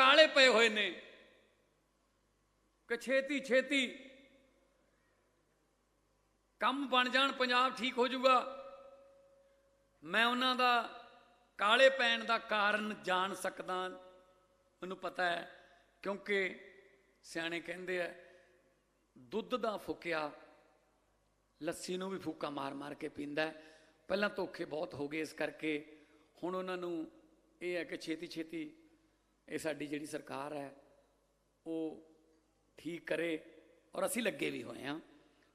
काले पे हुए ने कि छेती छेती काम बन जाण, पंजाब ठीक हो जाऊगा। मैं उन्हां दा काले पैण दा कारण जान सकदा, मैनूं पता है, क्योंकि सियाणे कहंदे आ दुध दा फुकिया लस्सी नूं भी फूका मार मार के पींदा है। पहलां धोखे बहुत हो गए, इस करके हुण उन्हां नूं इह है कि छेती छेती ये साडी जिहड़ी सरकार है वो ठीक करे, और असीं लगे भी होए हां,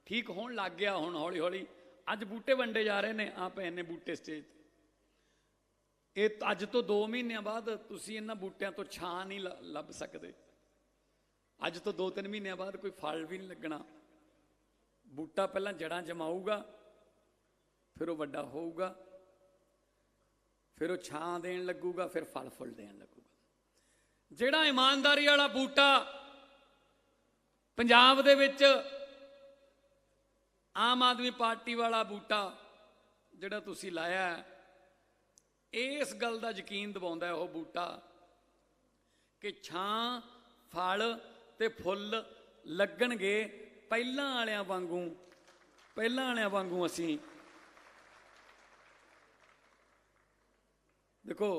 ठीक होण लग गया। हुण हौली हौली अज बूटे वंडे जा रहे हैं, आ पए ने बूटे स्टेज ते। ये अज तो 2 महीनों बाद तुसीं इन्हां बूटियां तो छां नहीं लभ सकदे। अज तो 2-3 महीनों बाद कोई फल भी नहीं लगना। बूटा पहलां जड़ां जमाऊगा, फिर वो वड्डा होऊगा, फिर वो छां देण लगूगा, फिर फल फुल देण लगूगा। जिहड़ा ईमानदारी वाला बूटा पंजाब दे विच आम आदमी पार्टी वाला बूटा जिहड़ा तुसीं लाया है, इस गल का यकीन दिवाउंदा है वो बूटा कि छां फल ते फुल लगणगे पहिलां वालियां वांगू असीं। देखो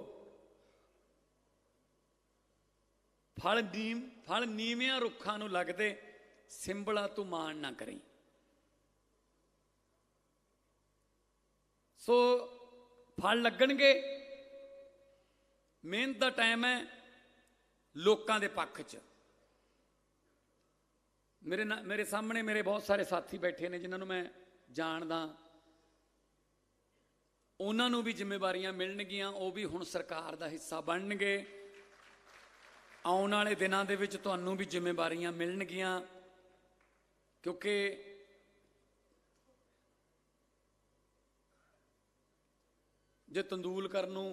फल नीवियां रुखां नूं लगदे, सिंबला तू मान ना करी। सो फल लगणगे, मेहनत का टाइम है, लोकां दे पक्ष च। मेरे सामने मेरे बहुत सारे साथी बैठे ने जिन्होंने मैं जानदा, उन्होंने भी जिम्मेवारियां मिलणगियां, वो भी हुण सरकार का हिस्सा बनणगे। आउण वाले दिनां दे विच तुहानूं भी जिम्मेवारियां मिलणगियां, क्योंकि जे तंदूलकर नूं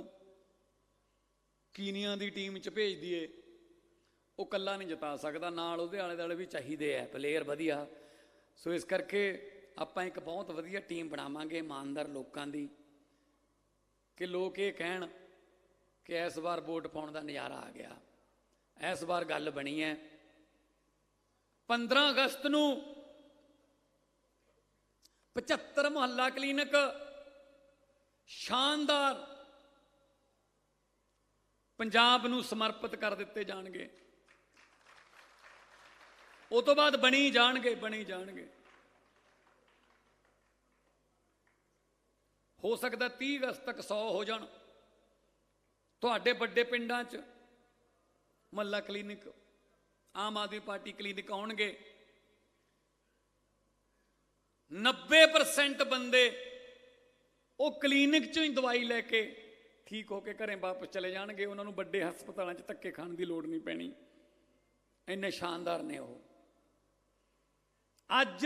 कीनिया की टीम च भेज दिए, वो कल्ला नहीं जिता सकता, नाल उहदे आले दुआले भी चाहिए है प्लेयर वधिया। सो इस करके आपां एक बहुत वधिया टीम बनावांगे ईमानदार लोकां दी, कि लोग ये कहण कि इस बार वोट पाउण दा नज़ारा आ गया। इस बार गल बनी है 15 अगस्त नूं 75 मुहल्ला क्लीनिक शानदार पंजाब नूं समर्पित कर दिते जाणगे। उस तो बाद बनी जाणगे। हो सकता 30 अगस्त तक 100 हो जाण। तुहाडे वड्डे पिंडां च मुहल्ला क्लीनिक, आम आदमी पार्टी क्लीनिक आउणगे। 90% बंदे वो क्लीनिक चों ही दवाई लैके ठीक होके घरें वापस चले जाणगे। उन्होंने वड्डे हस्पतालों च धक्के खाण की लोड़ नहीं पैनी, इन्ने शानदार ने वो। अज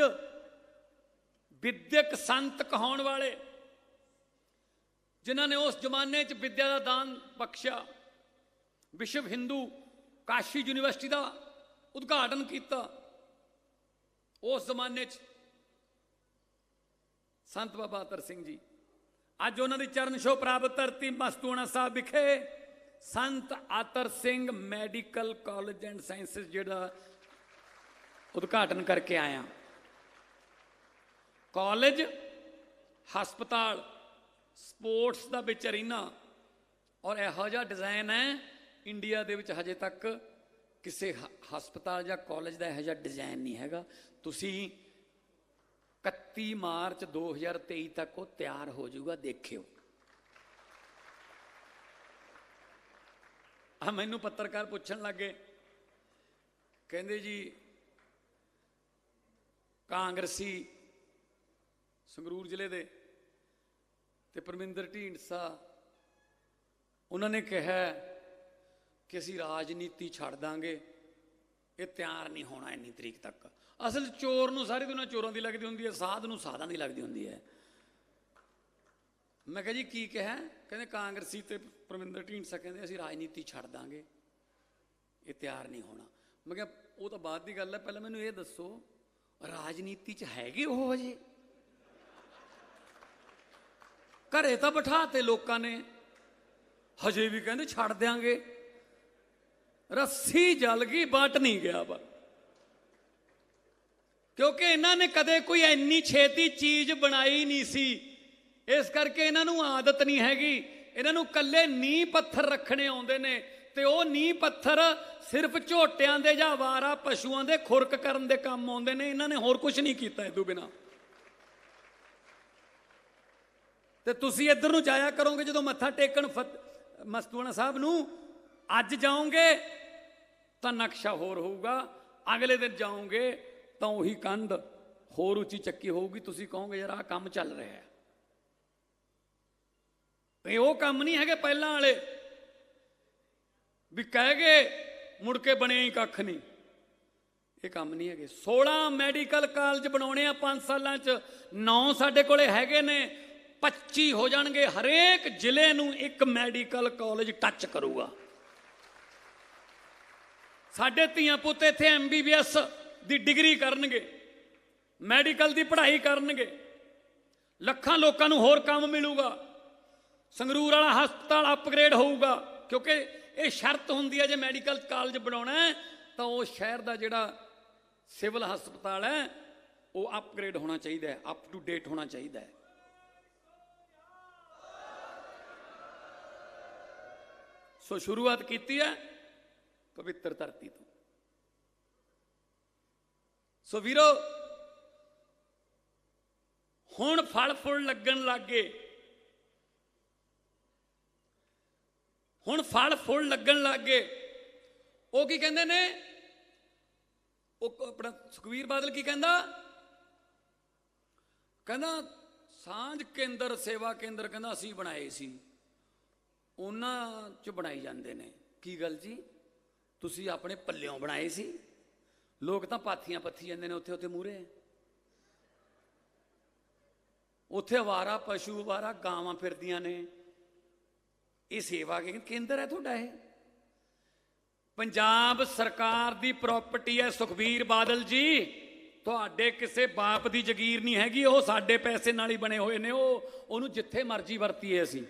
विद्यक संत कहाउण वाले, जिन्होंने उस जमाने च विद्या का दान बख्शिया, विश्व हिंदू काशी यूनिवर्सिटी का उद्घाटन किया, उस जमाने च संत बाबा अतर सिंह जी। अज उन्होंने चरण छो प्राप्त धरती मस्तूणा साहब विखे Sant Atar Singh medical college and sciences जिहड़ा उद्घाटन करके आया। कॉलेज, हस्पताल, स्पोर्ट्स का विच अरीना, और इहो जिहा डिजाइन है इंडिया दे विच हजे तक किसी हस्पताल या कॉलेज का इहो जिहा डिजाइन नहीं हैगा। तुसी 31 मार्च 2023 तक वो तैयार हो जाऊगा, देखियो। मैनू पत्रकार पूछण लगे, कहंदे जी कांग्रेसी संगरूर जिले दे ते परमिंदर ढींडसा, उन्होंने कहा कि असीं राजनीति छड्ड दांगे, ये तैयार नहीं होना इन्नी तरीक तक। असल चोर नूं सारी दुनिया चोरों की लगती होंदी है, साध नूं साधां दी लगती होंदी है। मैं कहा जी की कहा? कहते कांग्रेसी ते परमिंदर ढींडसा कहते असीं राजनीति छड्ड दांगे, ये तैयार नहीं होना। मैं कहा वो तो बाद की गल है, पहले मैनूं ये दसो राजनीति च हैगे वो हजे? घरे तो बिठाते लोगों ने, हजे भी कहते छड्ड देंगे। ਰੱਸੀ ਜਲ ਗਈ ਬਟ ਨਹੀਂ ਗਿਆ ਵਾ, ਕਿਉਂਕਿ ਇਹਨਾਂ ਨੇ ਕਦੇ ਕੋਈ ਇੰਨੀ ਛੇਤੀ ਚੀਜ਼ ਬਣਾਈ ਨਹੀਂ ਸੀ। ਇਸ ਕਰਕੇ ਇਹਨਾਂ ਨੂੰ ਆਦਤ ਨਹੀਂ ਹੈਗੀ। ਇਹਨਾਂ ਨੂੰ ਕੱਲੇ ਨੀਂਹ ਪੱਥਰ ਰੱਖਣੇ ਆਉਂਦੇ ਨੇ, ਤੇ ਉਹ ਨੀਂਹ ਪੱਥਰ ਸਿਰਫ ਝੋਟਿਆਂ ਦੇ ਜਾਂ ਅਵਾਰਾ ਪਸ਼ੂਆਂ ਦੇ ਖੁਰਕ ਕਰਨ ਦੇ ਕੰਮ ਆਉਂਦੇ ਨੇ। ਇਹਨਾਂ ਨੇ ਹੋਰ ਕੁਝ ਨਹੀਂ ਕੀਤਾ ਇਹ ਤੋਂ ਬਿਨਾਂ। ਤੇ ਤੁਸੀਂ ਇੱਧਰ ਨੂੰ ਜਾਇਆ ਕਰੋਗੇ ਜਦੋਂ ਮੱਥਾ ਟੇਕਣ ਮਸਤੂਆਣਾ ਸਾਹਿਬ ਨੂੰ, ਅੱਜ ਜਾਓਗੇ ਤਾਂ ਨਕਸ਼ਾ ਹੋਰ ਹੋਊਗਾ, ਅਗਲੇ ਦਿਨ ਜਾਓਗੇ ਤਾਂ ਉਹੀ ਕੰਧ ਹੋਰ ਉੱਚੀ ਚੱਕੀ ਹੋਊਗੀ। ਤੁਸੀਂ ਕਹੋਗੇ ਯਾਰ ਆਹ ਕੰਮ ਚੱਲ ਰਿਹਾ ਹੈ। ਇਹ ਉਹ ਕੰਮ ਨਹੀਂ ਹੈਗੇ ਪਹਿਲਾਂ ਵਾਲੇ ਵੀ ਕਹਿ ਗਏ ਮੁੜ ਕੇ ਬਣਿਆ ਹੀ ਕੱਖ ਨਹੀਂ। ਇਹ ਕੰਮ ਨਹੀਂ ਹੈਗੇ। 16 ਮੈਡੀਕਲ ਕਾਲਜ ਬਣਾਉਣੇ ਆ 5 ਸਾਲਾਂ 'ਚ, 9 ਸਾਡੇ ਕੋਲੇ ਹੈਗੇ ਨੇ, 25 ਹੋ ਜਾਣਗੇ। ਹਰੇਕ ਜ਼ਿਲ੍ਹੇ ਨੂੰ ਇੱਕ ਮੈਡੀਕਲ ਕਾਲਜ ਟੱਚ ਕਰੂਗਾ। ਸਾਡੇ ਧੀਆਂ ਪੁੱਤ ਇੱਥੇ MBBS ਦੀ ਡਿਗਰੀ ਕਰਨਗੇ, ਮੈਡੀਕਲ ਦੀ ਪੜ੍ਹਾਈ ਕਰਨਗੇ, ਲੱਖਾਂ ਲੋਕਾਂ ਨੂੰ ਹੋਰ ਕੰਮ ਮਿਲੂਗਾ। ਸੰਗਰੂਰ ਵਾਲਾ ਹਸਪਤਾਲ ਅਪਗ੍ਰੇਡ ਹੋਊਗਾ, ਕਿਉਂਕਿ ਇਹ ਸ਼ਰਤ ਹੁੰਦੀ ਹੈ ਜੇ ਮੈਡੀਕਲ ਕਾਲਜ ਬਣਾਉਣਾ ਹੈ ਤਾਂ ਉਹ ਸ਼ਹਿਰ ਦਾ ਜਿਹੜਾ ਸਿਵਲ ਹਸਪਤਾਲ ਹੈ ਉਹ ਅਪਗ੍ਰੇਡ ਹੋਣਾ ਚਾਹੀਦਾ ਹੈ, ਅਪ ਟੂ ਡੇਟ ਹੋਣਾ ਚਾਹੀਦਾ ਹੈ। ਸੋ ਸ਼ੁਰੂਆਤ ਕੀਤੀ ਹੈ ਪਵਿੱਤਰ ਧਰਤੀ ਤੋਂ। ਸੋ ਵੀਰੋ, ਹੁਣ ਫਲ ਫੁੱਲ ਲੱਗਣ ਲੱਗ ਗਏ। ਹੁਣ ਫਲ ਫੁੱਲ ਲੱਗਣ ਲੱਗ ਗਏ। ਉਹ ਕੀ ਕਹਿੰਦੇ ਨੇ, ਉਹ ਆਪਣਾ ਸੁਖਬੀਰ ਬਾਦਲ ਕੀ ਕਹਿੰਦਾ, ਕਹਿੰਦਾ ਸਾਂਝ ਕੇਂਦਰ ਸੇਵਾ ਕੇਂਦਰ ਕਹਿੰਦਾ ਅਸੀਂ ਬਣਾਏ ਸੀ, ਉਹਨਾਂ 'ਚ ਬਣਾਈ ਜਾਂਦੇ ਨੇ। ਕੀ ਗੱਲ ਜੀ, ਤੁਸੀਂ ਆਪਣੇ ਪੱਲਿਓਂ ਬਣਾਏ ਸੀ? ਲੋਕ ਤਾਂ ਪਾਥੀਆਂ ਪੱਥੀ ਜਾਂਦੇ ਨੇ ਉੱਥੇ ਮੂਹਰੇ। ਉੱਥੇ ਅਵਾਰਾ ਪਸ਼ੂ, ਅਵਾਰਾ ਗਾਵਾਂ ਫਿਰਦੀਆਂ ਨੇ। ਇਹ ਸੇਵਾ ਕੇਂਦਰ ਹੈ ਤੁਹਾਡਾ? ਇਹ ਪੰਜਾਬ ਸਰਕਾਰ ਦੀ ਪ੍ਰਾਪਰਟੀ ਹੈ ਸੁਖਬੀਰ ਬਾਦਲ ਜੀ। ਤੁਹਾਡੇ ਕਿਸੇ ਬਾਪ ਦੀ ਜ਼ਗੀਰ ਨਹੀਂ ਹੈਗੀ, ਉਹ ਸਾਡੇ ਪੈਸੇ ਨਾਲ ਹੀ ਬਣੇ ਹੋਏ ਨੇ। ਉਹਨੂੰ ਜਿੱਥੇ ਮਰਜ਼ੀ ਵਰਤੀਏ ਅਸੀਂ।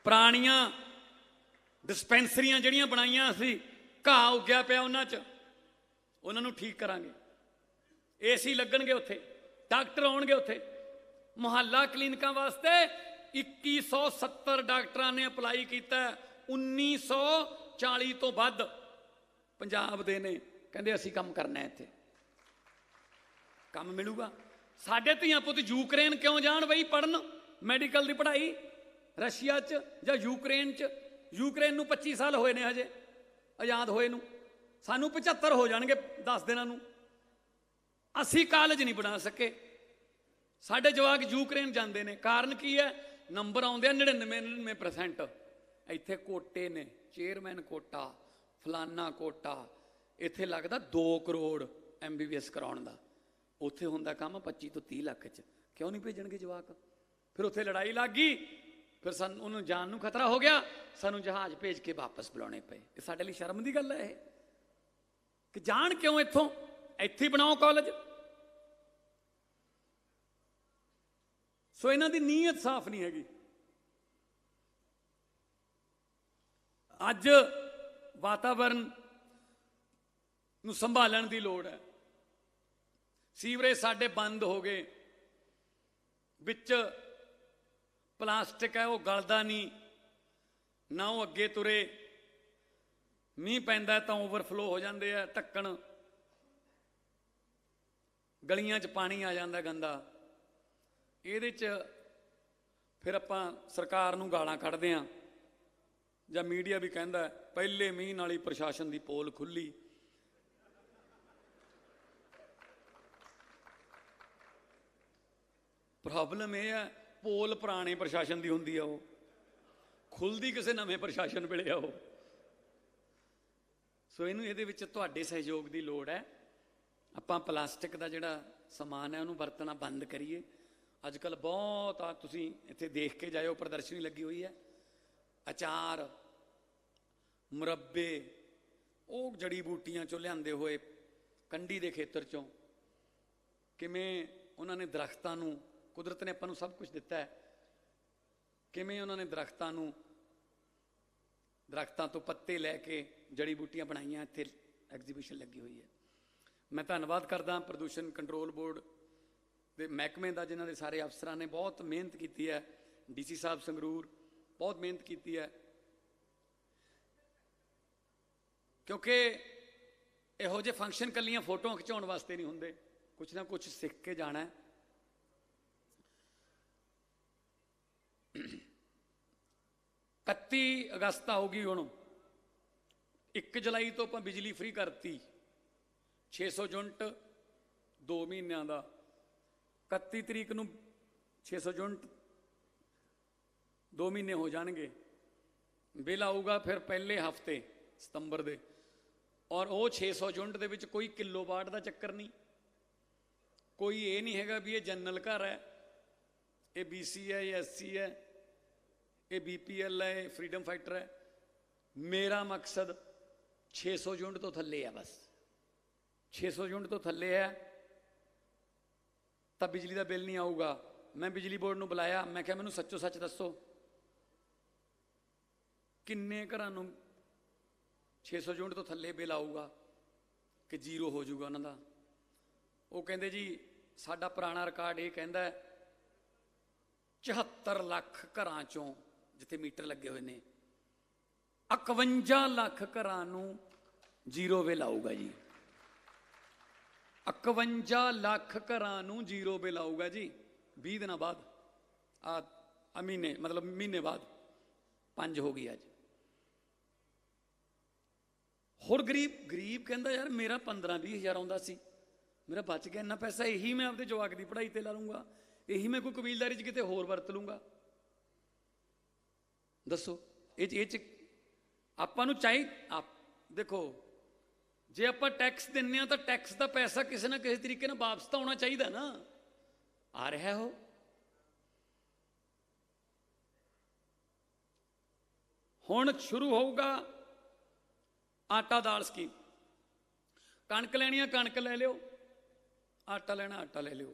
ਪੁਰਾਣੀਆਂ ਡਿਸਪੈਂਸਰੀਆਂ ਜਿਹੜੀਆਂ ਬਣਾਈਆਂ ਅਸੀਂ, ਘਾਹ ਉੱਗਿਆ ਪਿਆ ਉਹਨਾਂ 'ਚ, ਉਹਨਾਂ ਨੂੰ ਠੀਕ ਕਰਾਂਗੇ। AC ਲੱਗਣਗੇ ਉੱਥੇ, ਡਾਕਟਰ ਆਉਣਗੇ ਉੱਥੇ। ਮੁਹੱਲਾ ਕਲੀਨਿਕਾਂ ਵਾਸਤੇ 2170 ਡਾਕਟਰਾਂ ਨੇ ਅਪਲਾਈ ਕੀਤਾ। 1940 ਤੋਂ ਵੱਧ ਪੰਜਾਬ ਦੇ ਨੇ, ਕਹਿੰਦੇ ਅਸੀਂ ਕੰਮ ਕਰਨਾ ਇੱਥੇ। ਕੰਮ ਮਿਲੂਗਾ। ਸਾਡੇ ਧੀਆਂ ਪੁੱਤ ਯੂਕਰੇਨ ਕਿਉਂ ਜਾਣ ਬਈ ਪੜਨ ਮੈਡੀਕਲ ਦੀ ਪੜ੍ਹਾਈ? ਰਸ਼ੀਆ 'ਚ ਜਾਂ ਯੂਕਰੇਨ 'ਚ? ਯੂਕਰੇਨ ਨੂੰ 25 ਸਾਲ ਹੋਏ ਨੇ ਹਜੇ ਆਜ਼ਾਦ ਹੋਏ ਨੂੰ, ਸਾਨੂੰ 75 ਹੋ ਜਾਣਗੇ 10 ਦਿਨਾਂ ਨੂੰ। ਅਸੀਂ ਕਾਲਜ ਨਹੀਂ ਬਣਾ ਸਕੇ, ਸਾਡੇ ਜਵਾਕ ਯੂਕਰੇਨ ਜਾਂਦੇ ਨੇ। ਕਾਰਨ ਕੀ ਹੈ? ਨੰਬਰ ਆਉਂਦੇ ਆ 99%। ਇੱਥੇ ਕੋਟੇ ਨੇ, ਚੇਅਰਮੈਨ ਕੋਟਾ, ਫਲਾਨਾ ਕੋਟਾ। ਇੱਥੇ ਲੱਗਦਾ 2 ਕਰੋੜ MBBS ਕਰਾਉਣ ਦਾ, ਉੱਥੇ ਹੁੰਦਾ ਕੰਮ 25 ਤੋਂ 30 ਲੱਖ 'ਚ। ਕਿਉਂ ਨਹੀਂ ਭੇਜਣਗੇ ਜਵਾਕ? ਫਿਰ ਉੱਥੇ ਲੜਾਈ ਲੱਗ ਗਈ, ਫਿਰ ਸਾਨੂੰ ਉਹਨੂੰ ਜਾਨ ਨੂੰ ਖਤਰਾ ਹੋ ਗਿਆ, ਸਾਨੂੰ ਜਹਾਜ਼ ਭੇਜ ਕੇ ਵਾਪਸ ਬੁਲਾਉਣੇ ਪਏ। ਇਹ ਸਾਡੇ ਲਈ ਸ਼ਰਮ ਦੀ ਗੱਲ ਹੈ ਇਹ, ਕਿ ਜਾਣ ਕਿਉਂ ਇੱਥੋਂ? ਇੱਥੇ ਬਣਾਓ ਕਾਲਜ। ਸੋ ਇਹਨਾਂ ਦੀ ਨੀਅਤ ਸਾਫ਼ ਨਹੀਂ ਹੈਗੀ। ਅੱਜ ਵਾਤਾਵਰਨ ਨੂੰ ਸੰਭਾਲਣ ਦੀ ਲੋੜ ਹੈ। ਸੀਵਰੇਜ ਸਾਡੇ ਬੰਦ ਹੋ ਗਏ, ਵਿੱਚ ਪਲਾਸਟਿਕ ਹੈ ਉਹ ਗਲਦਾ ਨਹੀਂ, ਨਾ ਉਹ ਅੱਗੇ ਤੁਰੇ। ਮੀਂਹ ਪੈਂਦਾ ਤਾਂ ਓਵਰਫਲੋ ਹੋ ਜਾਂਦੇ ਆ ਢੱਕਣ, ਗਲੀਆਂ 'ਚ ਪਾਣੀ ਆ ਜਾਂਦਾ ਗੰਦਾ। ਇਹਦੇ 'ਚ ਫਿਰ ਆਪਾਂ ਸਰਕਾਰ ਨੂੰ ਗਾਲਾਂ ਕੱਢਦੇ ਹਾਂ, ਜਾਂ ਮੀਡੀਆ ਵੀ ਕਹਿੰਦਾ ਪਹਿਲੇ ਮੀਂਹ ਨਾਲ ਹੀ ਪ੍ਰਸ਼ਾਸਨ ਦੀ ਪੋਲ ਖੁੱਲੀ। ਪ੍ਰੋਬਲਮ ਇਹ ਹੈ, ਪੋਲ ਪੁਰਾਣੇ ਪ੍ਰਸ਼ਾਸਨ ਦੀ ਹੁੰਦੀ ਆ, ਉਹ ਖੁੱਲਦੀ ਕਿਸੇ ਨਵੇਂ ਪ੍ਰਸ਼ਾਸਨ ਵੇਲੇ ਆ ਉਹ। ਸੋ ਇਹਦੇ ਵਿੱਚ ਤੁਹਾਡੇ ਸਹਿਯੋਗ ਦੀ ਲੋੜ ਹੈ। ਆਪਾਂ ਪਲਾਸਟਿਕ ਦਾ ਜਿਹੜਾ ਸਮਾਨ ਹੈ ਉਹਨੂੰ ਵਰਤਣਾ ਬੰਦ ਕਰੀਏ। ਅੱਜ ਕੱਲ੍ਹ ਬਹੁਤ ਆ, ਤੁਸੀਂ ਇੱਥੇ ਦੇਖ ਕੇ ਜਾਇਓ, ਪ੍ਰਦਰਸ਼ਨੀ ਲੱਗੀ ਹੋਈ ਹੈ। ਅਚਾਰ, ਮੁਰੱਬੇ, ਉਹ ਜੜੀ ਬੂਟੀਆਂ 'ਚੋਂ ਲਿਆਂਦੇ ਹੋਏ, ਕੰਢੀ ਦੇ ਖੇਤਰ 'ਚੋਂ, ਕਿਵੇਂ ਉਹਨਾਂ ਨੇ ਦਰਖਤਾਂ ਨੂੰ, ਕੁਦਰਤ ਨੇ ਆਪਾਂ ਨੂੰ ਸਭ ਕੁਝ ਦਿੱਤਾ ਹੈ, ਕਿਵੇਂ ਉਹਨਾਂ ਨੇ ਦਰਖਤਾਂ ਨੂੰ ਦਰਖਤਾਂ ਤੋਂ ਪੱਤੇ ਲੈ ਕੇ ਜੜੀ ਬੂਟੀਆਂ ਬਣਾਈਆਂ, ਇੱਥੇ ਐਗਜ਼ੀਬਿਸ਼ਨ ਲੱਗੀ ਹੋਈ ਹੈ। ਮੈਂ ਧੰਨਵਾਦ ਕਰਦਾ ਪ੍ਰਦੂਸ਼ਣ ਕੰਟਰੋਲ ਬੋਰਡ ਦੇ ਮਹਿਕਮੇ ਦਾ, ਜਿਨ੍ਹਾਂ ਦੇ ਸਾਰੇ ਅਫਸਰਾਂ ਨੇ ਬਹੁਤ ਮਿਹਨਤ ਕੀਤੀ ਹੈ। DC ਸਾਹਿਬ ਸੰਗਰੂਰ ਬਹੁਤ ਮਿਹਨਤ ਕੀਤੀ ਹੈ, ਕਿਉਂਕਿ ਇਹੋ ਜਿਹੇ ਫੰਕਸ਼ਨ ਕੱਲੀਆਂ ਫੋਟੋਆਂ ਖਿਚਾਉਣ ਵਾਸਤੇ ਨਹੀਂ ਹੁੰਦੇ, ਕੁਛ ਨਾ ਕੁਛ ਸਿੱਖ ਕੇ ਜਾਣਾ। 31 ਅਗਸਤ ਆਊਗੀ ਹੁਣ, 1 ਜੁਲਾਈ ਤੋਂ ਆਪਾਂ ਬਿਜਲੀ ਫ੍ਰੀ ਕਰਤੀ, 600 ਯੂਨਿਟ 2 ਮਹੀਨਿਆਂ ਦਾ। 31 ਤਰੀਕ ਨੂੰ 600 ਯੂਨਿਟ 2 ਮਹੀਨੇ ਹੋ ਜਾਣਗੇ। ਬਿੱਲ ਆਊਗਾ ਫਿਰ ਪਹਿਲੇ ਹਫਤੇ ਸਤੰਬਰ ਦੇ, ਔਰ ਉਹ 600 ਯੂਨਿਟ ਦੇ ਵਿੱਚ ਕੋਈ ਕਿਲੋਵਾਟ ਦਾ ਚੱਕਰ ਨਹੀਂ, ਕੋਈ ਇਹ ਨਹੀਂ ਹੈਗਾ ਵੀ ਇਹ ਜਨਰਲ ਘਰ ਹੈ, ਇਹ BC ਹੈ, ਇਹ SC ਹੈ, ਇਹ BPL ਹੈ, ਇਹ ਫਰੀडम फाइटर है। मेरा मकसद 600 यूनिट तो थले है, बस 600 यूनिट तो थले है तो बिजली का बिल नहीं आऊगा। मैं बिजली बोर्ड को बुलाया, मैं क्या मैनू सच्चो सच दसो किन्ने घरां नूं 600 यूनिट तो थले बिल आऊगा कि जीरो हो जाऊगा उन्हां दा। वो कहंदे जी साडा पुराना रिकॉर्ड ये कहंदा 74 लाख घरां चों जिथे मीटर लगे हुए ने 51 लाख घरां नूं जीरो बिल आऊगा जी। 51 लाख घरां नूं जीरो बिल आऊगा जी 20 दिन बाद, आ महीने मतलब महीने बाद 5 हो गई अज। होर गरीब कहंदा यार मेरा 15-20 हज़ार आउंदा सी, मेरा बच गया इन्ना पैसा, यही मैं अपने जवाक की पढ़ाई ते ला लूँगा, यही मैं कोई कबीलदारी च किते होर वरत लूँगा। दसो ये आपां नूं चाहिए देखो जे आपां टैक्स दिन्ने आ तो टैक्स का पैसा किसी ना किसी तरीके नाल वापस तो आना चाहिए ना, आ रहा हो। हुण शुरू होगा आटा दाल स्कीम, कणक लैनी है कणक ले लियो, आटा लेना आटा ले लियो,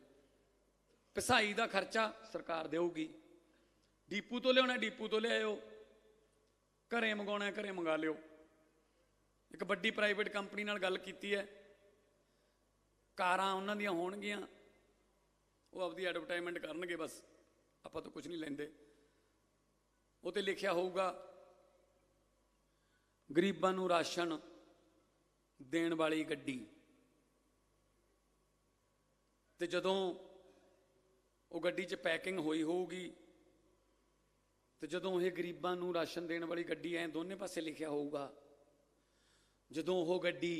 पिसाई का खर्चा सरकार देगी, डीपू तो लिया डीपू तो ले आयो, घरें मंगाना घरें मंगा लियो। एक बड़ी प्राइवेट कंपनी नाल गल कीती है, कारां उन्हां दियां होणगियां, वो आपदी एडवरटाइजमेंट करनगे, बस आपां तो कुछ नहीं लैंदे। वो ते लिखिया होऊगा गरीबां नूं राशन देण वाली गड्डी, ते जदों वो गड्डी च पैकिंग होई होऊगी तो जदों ये गरीबां नूं राशन देण वाली गड्डी ऐ दोने पासे लिखिया होऊगा, जदों वो गड्डी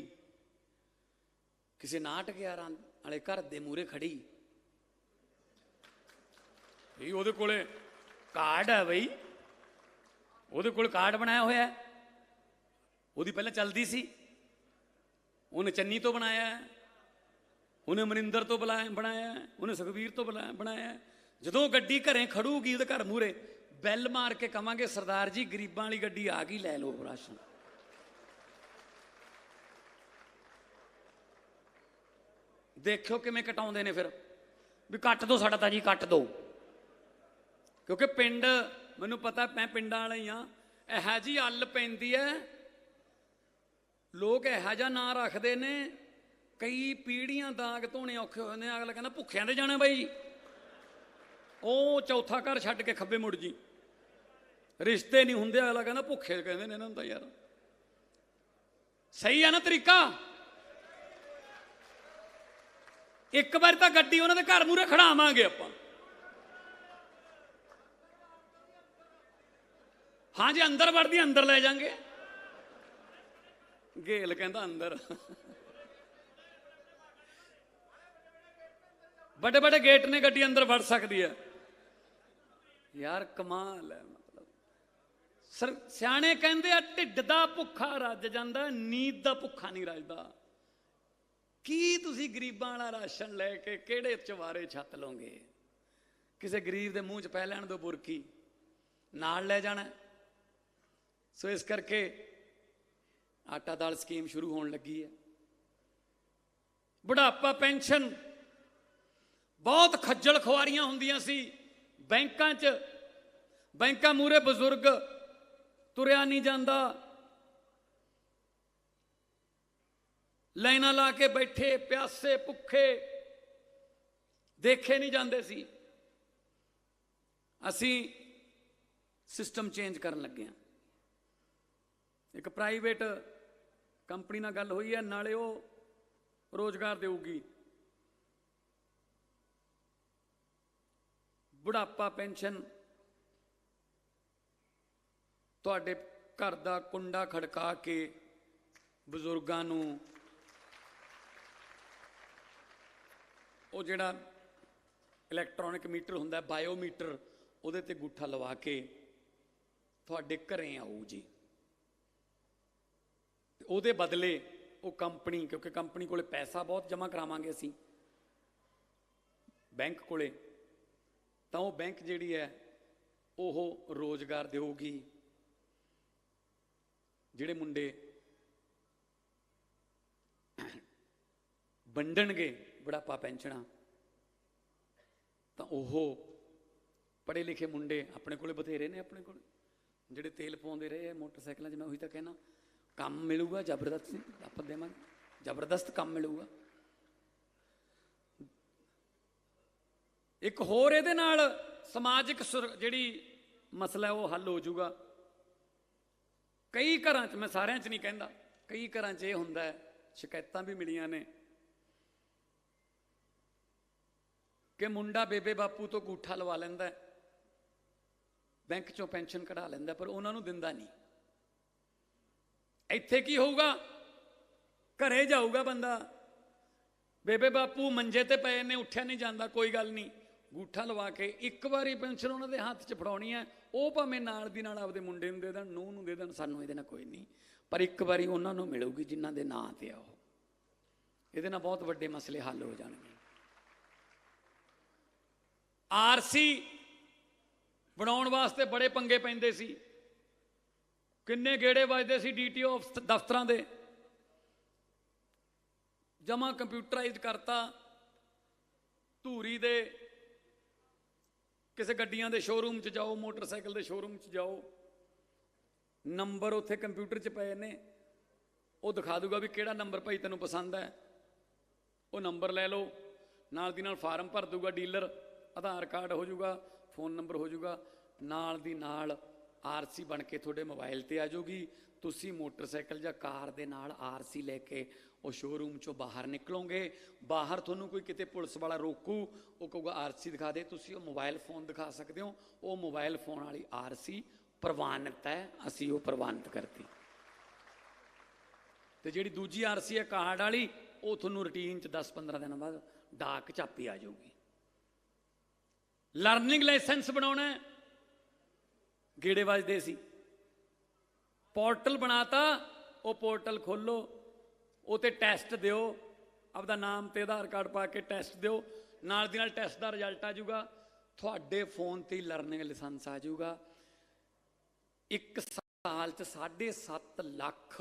किसी 9-11 वाले घर दे मूहरे खड़ी, ਉਹਦੇ ਕੋਲੇ कार्ड है बई, ਉਹਦੇ ਕੋਲ कार्ड बनाया होया है, ਉਹਦੀ ਪਹਿਲਾਂ चलती सी, उन्हें चन्नी तो बनाया है, उन्हें अमरिंदर तो बनाया है, उन्हें सुखबीर तो बनाया है। जदों गड्डी घरें खड़ूगी ਉਹਦੇ घर मूहरे बैल मार के कहांगे सरदार जी गरीबां वाली गड्डी आ गई, लै लो राशन। देखो किवें कटाउंदे ने, फिर भी कट दो साडा तां जी कट दो, क्योंकि पिंड मैनूं पता, मैं पिंडां वाला ही हाँ, इहो जी अल पैंदी है, लोग इहो जिहा नां रखदे ने, कई पीढ़ियां दाग धोने औखे होए ने। अगला कहंदा भुखियां दे जाना बाई, ਉਹ चौथा घर छड्ड के खब्बे मुड़ जी, रिश्ते नहीं हुंदे, अगला कहंदा भुखे कहंदे ने इन्हां दा। यार सही है ना तरीका? एक बार तो गड्डी उन्हां दे घर मूहरे खड़ावांगे आपां, हाँ जी अंदर वड़दी अंदर ले जाएंगे। गेल कहंदा अंदर बड़े बड़े गेट ने, गड्डी अंदर वड़ सकती है। यार कमाल है, मतलब सियाणे कहंदे आ ढिड दा भुखा रज जांदा, नींद दा भुखा नहीं रजदा। की तुसी गरीबां वाला राशन लैके किहड़े चवारे छत लोगे? किसी गरीब दे मूँह च पै लैण दो बुरकी, नाल ले जाना। सो इस करके आटा दाल स्कीम शुरू होने लगी है। बुढ़ापा पेंशन बहुत खज्जल खुआरियां होंदियां सी बैंकां च, बैंकां मूहरे बजुर्ग ਤੁਰਿਆ ਨਹੀਂ ਜਾਂਦਾ, ਲਾਈਨਾਂ ਲਾ ਕੇ ਬੈਠੇ, ਪਿਆਸੇ ਭੁੱਖੇ ਦੇਖੇ ਨਹੀਂ ਜਾਂਦੇ ਸੀ। ਅਸੀਂ ਸਿਸਟਮ ਚੇਂਜ ਕਰਨ ਲੱਗੇ ਹਾਂ। ਇੱਕ ਪ੍ਰਾਈਵੇਟ ਕੰਪਨੀ ਨਾਲ ਗੱਲ ਹੋਈ ਹੈ, ਨਾਲੇ ਉਹ ਰੋਜ਼ਗਾਰ ਦੇਊਗੀ, ਬੁਢਾਪਾ ਪੈਨਸ਼ਨ ਤੁਹਾਡੇ ਘਰ ਦਾ ਕੁੰਡਾ ਖੜਕਾ ਕੇ ਬਜ਼ੁਰਗਾਂ ਨੂੰ ਉਹ ਜਿਹੜਾ ਇਲੈਕਟ੍ਰੋਨਿਕ ਮੀਟਰ ਹੁੰਦਾ, ਬਾਇਓਮੀਟਰ, ਉਹਦੇ ਤੇ ਅੰਗੂਠਾ ਲਵਾ ਕੇ ਤੁਹਾਡੇ ਘਰੇ ਆਊ ਜੀ। ਉਹਦੇ ਬਦਲੇ ਉਹ ਕੰਪਨੀ, ਕਿਉਂਕਿ ਕੰਪਨੀ ਕੋਲੇ ਪੈਸਾ ਬਹੁਤ ਜਮ੍ਹਾਂ ਕਰਾਵਾਂਗੇ ਅਸੀਂ ਬੈਂਕ ਕੋਲੇ, ਤਾਂ ਉਹ ਬੈਂਕ ਜਿਹੜੀ ਹੈ ਉਹ ਰੋਜ਼ਗਾਰ ਦੇਊਗੀ। ਜਿਹੜੇ ਮੁੰਡੇ ਵੰਡਣਗੇ ਬੁਢਾਪਾ ਪੈਨਸ਼ਨਾਂ, ਤਾਂ ਉਹ ਪੜ੍ਹੇ ਲਿਖੇ ਮੁੰਡੇ ਆਪਣੇ ਕੋਲੇ ਬਥੇਰੇ ਨੇ, ਆਪਣੇ ਕੋਲ ਜਿਹੜੇ ਤੇਲ ਪਾਉਂਦੇ ਰਹੇ ਮੋਟਰਸਾਈਕਲਾਂ 'ਚ। ਮੈਂ ਉਹੀ ਤਾਂ ਕਹਿਣਾ, ਕੰਮ ਮਿਲੂਗਾ ਜ਼ਬਰਦਸਤ, ਆਪਾਂ ਦੇਵਾਂਗੇ, ਜ਼ਬਰਦਸਤ ਕੰਮ ਮਿਲੂਗਾ। ਇੱਕ ਹੋਰ ਇਹਦੇ ਨਾਲ ਸਮਾਜਿਕ ਜਿਹੜੀ ਮਸਲਾ ਹੈ ਉਹ ਹੱਲ ਹੋ ਜਾਊਗਾ। ਕਈ ਘਰਾਂ 'ਚ, ਮੈਂ ਸਾਰਿਆਂ 'ਚ ਨਹੀਂ ਕਹਿੰਦਾ, ਕਈ ਘਰਾਂ 'ਚ ਇਹ ਹੁੰਦਾ ਹੈ, ਸ਼ਿਕਾਇਤਾਂ ਵੀ ਮਿਲੀਆਂ ਨੇ ਕਿ ਮੁੰਡਾ ਬੇਬੇ ਬਾਪੂ ਤੋਂ ਅੰਗੂਠਾ ਲਵਾ ਲੈਂਦਾ, ਬੈਂਕ 'ਚੋਂ ਪੈਨਸ਼ਨ ਕਢਾ ਲੈਂਦਾ, ਪਰ ਉਹਨਾਂ ਨੂੰ ਦਿੰਦਾ ਨਹੀਂ। ਇੱਥੇ ਕੀ ਹੋਊਗਾ? ਘਰੇ ਜਾਊਗਾ ਬੰਦਾ, ਬੇਬੇ ਬਾਪੂ ਮੰਜੇ ਤੇ ਪਏ ਨੇ, ਉੱਠਿਆ ਨਹੀਂ ਜਾਂਦਾ, ਕੋਈ ਗੱਲ ਨਹੀਂ, ਅੰਗੂਠਾ ਲਵਾ ਕੇ ਇੱਕ ਵਾਰੀ ਪੈਨਸ਼ਨ ਉਹਨਾਂ ਦੇ ਹੱਥ 'ਚ ਫੜਾਉਣੀ ਹੈ। ਉਹ ਭਾਵੇਂ ਨਾਲ ਦੀ ਨਾਲ ਆਪਦੇ ਮੁੰਡੇ ਨੂੰ ਦੇ ਦੇਣ, ਨੂੰਹ ਨੂੰ ਦੇ ਦੇਣ, ਸਾਨੂੰ ਇਹਦੇ ਨਾਲ ਕੋਈ ਨਹੀਂ, ਪਰ ਇੱਕ ਵਾਰੀ ਉਹਨਾਂ ਨੂੰ ਮਿਲੂਗੀ ਜਿਨ੍ਹਾਂ ਦੇ ਨਾਂ ਤੇ ਆ ਉਹ। ਇਹਦੇ ਨਾਲ ਬਹੁਤ ਵੱਡੇ ਮਸਲੇ ਹੱਲ ਹੋ ਜਾਣਗੇ। ਆਰਸੀ ਬਣਾਉਣ ਵਾਸਤੇ ਬੜੇ ਪੰਗੇ ਪੈਂਦੇ ਸੀ, ਕਿੰਨੇ ਗੇੜੇ ਵੱਜਦੇ ਸੀ ਡੀਟੀਓ ਦਫ਼ਤਰਾਂ ਦੇ। ਜਮਾ ਕੰਪਿਊਟਰਾਈਜ਼ ਕਰਤਾ, ਧੂਰੀ ਦੇ ਕਿਸੇ ਗੱਡੀਆਂ ਦੇ ਸ਼ੋਰੂਮ 'ਚ ਜਾਓ, ਮੋਟਰਸਾਈਕਲ ਦੇ ਸ਼ੋਰੂਮ 'ਚ ਜਾਓ, ਨੰਬਰ ਉੱਥੇ ਕੰਪਿਊਟਰ 'ਚ ਪਏ ਨੇ, ਉਹ ਦਿਖਾ ਦੂਗਾ ਵੀ ਕਿਹੜਾ ਨੰਬਰ ਭਾਈ ਤੈਨੂੰ ਪਸੰਦ ਹੈ, ਉਹ ਨੰਬਰ ਲੈ ਲਓ, ਨਾਲ ਦੀ ਨਾਲ ਫਾਰਮ ਭਰ ਦੂਗਾ ਡੀਲਰ, ਆਧਾਰ ਕਾਰਡ ਹੋ ਜਾਊਗਾ, ਫੋਨ ਨੰਬਰ ਹੋ ਜਾਊਗਾ, ਨਾਲ ਦੀ ਨਾਲ ਆਰਸੀ ਬਣ ਕੇ ਤੁਹਾਡੇ ਮੋਬਾਈਲ ਤੇ ਆ ਜਾਊਗੀ। ਤੁਸੀਂ ਮੋਟਰਸਾਈਕਲ ਜਾਂ ਕਾਰ ਦੇ ਨਾਲ ਆਰਸੀ ਲੈ ਕੇ ਉਹ ਸ਼ੋਰੂਮ 'ਚੋਂ ਬਾਹਰ ਨਿਕਲੋਗੇ, ਬਾਹਰ ਤੁਹਾਨੂੰ ਕੋਈ ਕਿਤੇ ਪੁਲਿਸ ਵਾਲਾ ਰੋਕੂ, ਉਹ ਕਹੂਗਾ ਆਰਸੀ ਦਿਖਾ ਦੇ, ਤੁਸੀਂ ਉਹ ਮੋਬਾਈਲ ਫੋਨ ਦਿਖਾ ਸਕਦੇ ਹੋ, ਉਹ ਮੋਬਾਈਲ ਫੋਨ ਵਾਲੀ ਆਰਸੀ ਪ੍ਰਵਾਨਿਤ ਹੈ, ਅਸੀਂ ਉਹ ਪ੍ਰਵਾਨਿਤ ਕਰਤੀ। ਤੇ ਜਿਹੜੀ ਦੂਜੀ ਆਰਸੀ ਹੈ ਕਾਰਡ ਵਾਲੀ, ਉਹ ਤੁਹਾਨੂੰ ਰੂਟੀਨ 'ਚ 10-15 ਦਿਨਾਂ ਬਾਅਦ ਡਾਕ ਚਾਪੀ ਆ ਜਾਊਗੀ। ਲਰਨਿੰਗ ਲਾਇਸੈਂਸ ਬਣਾਉਣਾ, ਗੇੜੇ ਵੱਜਦੇ ਸੀ, ਪੋਰਟਲ ਬਣਾਤਾ, ਉਹ ਪੋਰਟਲ ਖੋਲੋ, ਉਹ ਤੇ ਟੈਸਟ ਦਿਓ, ਆਪਦਾ ਨਾਮ ਤੇ ਆਧਾਰ ਕਾਰਡ ਪਾ ਕੇ ਟੈਸਟ ਦਿਓ, ਨਾਲ ਦੀ ਨਾਲ ਟੈਸਟ ਦਾ ਰਿਜ਼ਲਟ ਆ ਜਾਊਗਾ, ਤੁਹਾਡੇ ਫੋਨ ਤੇ ਲਰਨਿੰਗ ਲਾਇਸੈਂਸ ਆ ਜਾਊਗਾ। ਇੱਕ ਸਾਲ 'ਚ 7.5 ਲੱਖ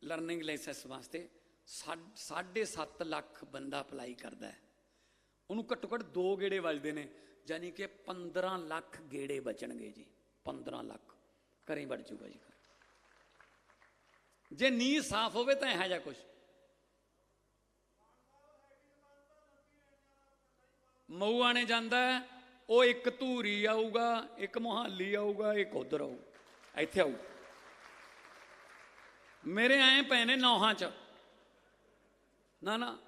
ਲਰਨਿੰਗ ਲਾਇਸੈਂਸ ਵਾਸਤੇ 7.5 ਲੱਖ ਬੰਦਾ ਅਪਲਾਈ ਕਰਦਾ ਹੈ, ਉਹਨੂੰ ਘੱਟੋ ਘੱਟ 2 ਗੇੜੇ ਵੱਜਦੇ ਨੇ, ਯਾਨੀ ਕਿ 15 ਲੱਖ ਗੇੜੇ ਬਚਣਗੇ ਜੀ। 15 ਲੱਖ ਘਰੇ ਵੜ ਜੂਗਾ ਜੀ। ਜੇ ਨੀਂਹ ਸਾਫ਼ ਹੋਵੇ ਤਾਂ ਇਹੋ ਜਿਹਾ ਕੁਛ। ਮਊਆ ਨੇ ਜਾਂਦਾ, ਉਹ ਇੱਕ ਧੂਰੀ ਆਊਗਾ, ਇੱਕ ਮੁਹਾਲੀ ਆਊਗਾ, ਇੱਕ ਉਧਰ ਆਊ, ਇੱਥੇ ਆਊ। ਮੇਰੇ ਐਂ ਪਏ ਨੇ ਨੌਹਾਂ 'ਚ, ਨਾ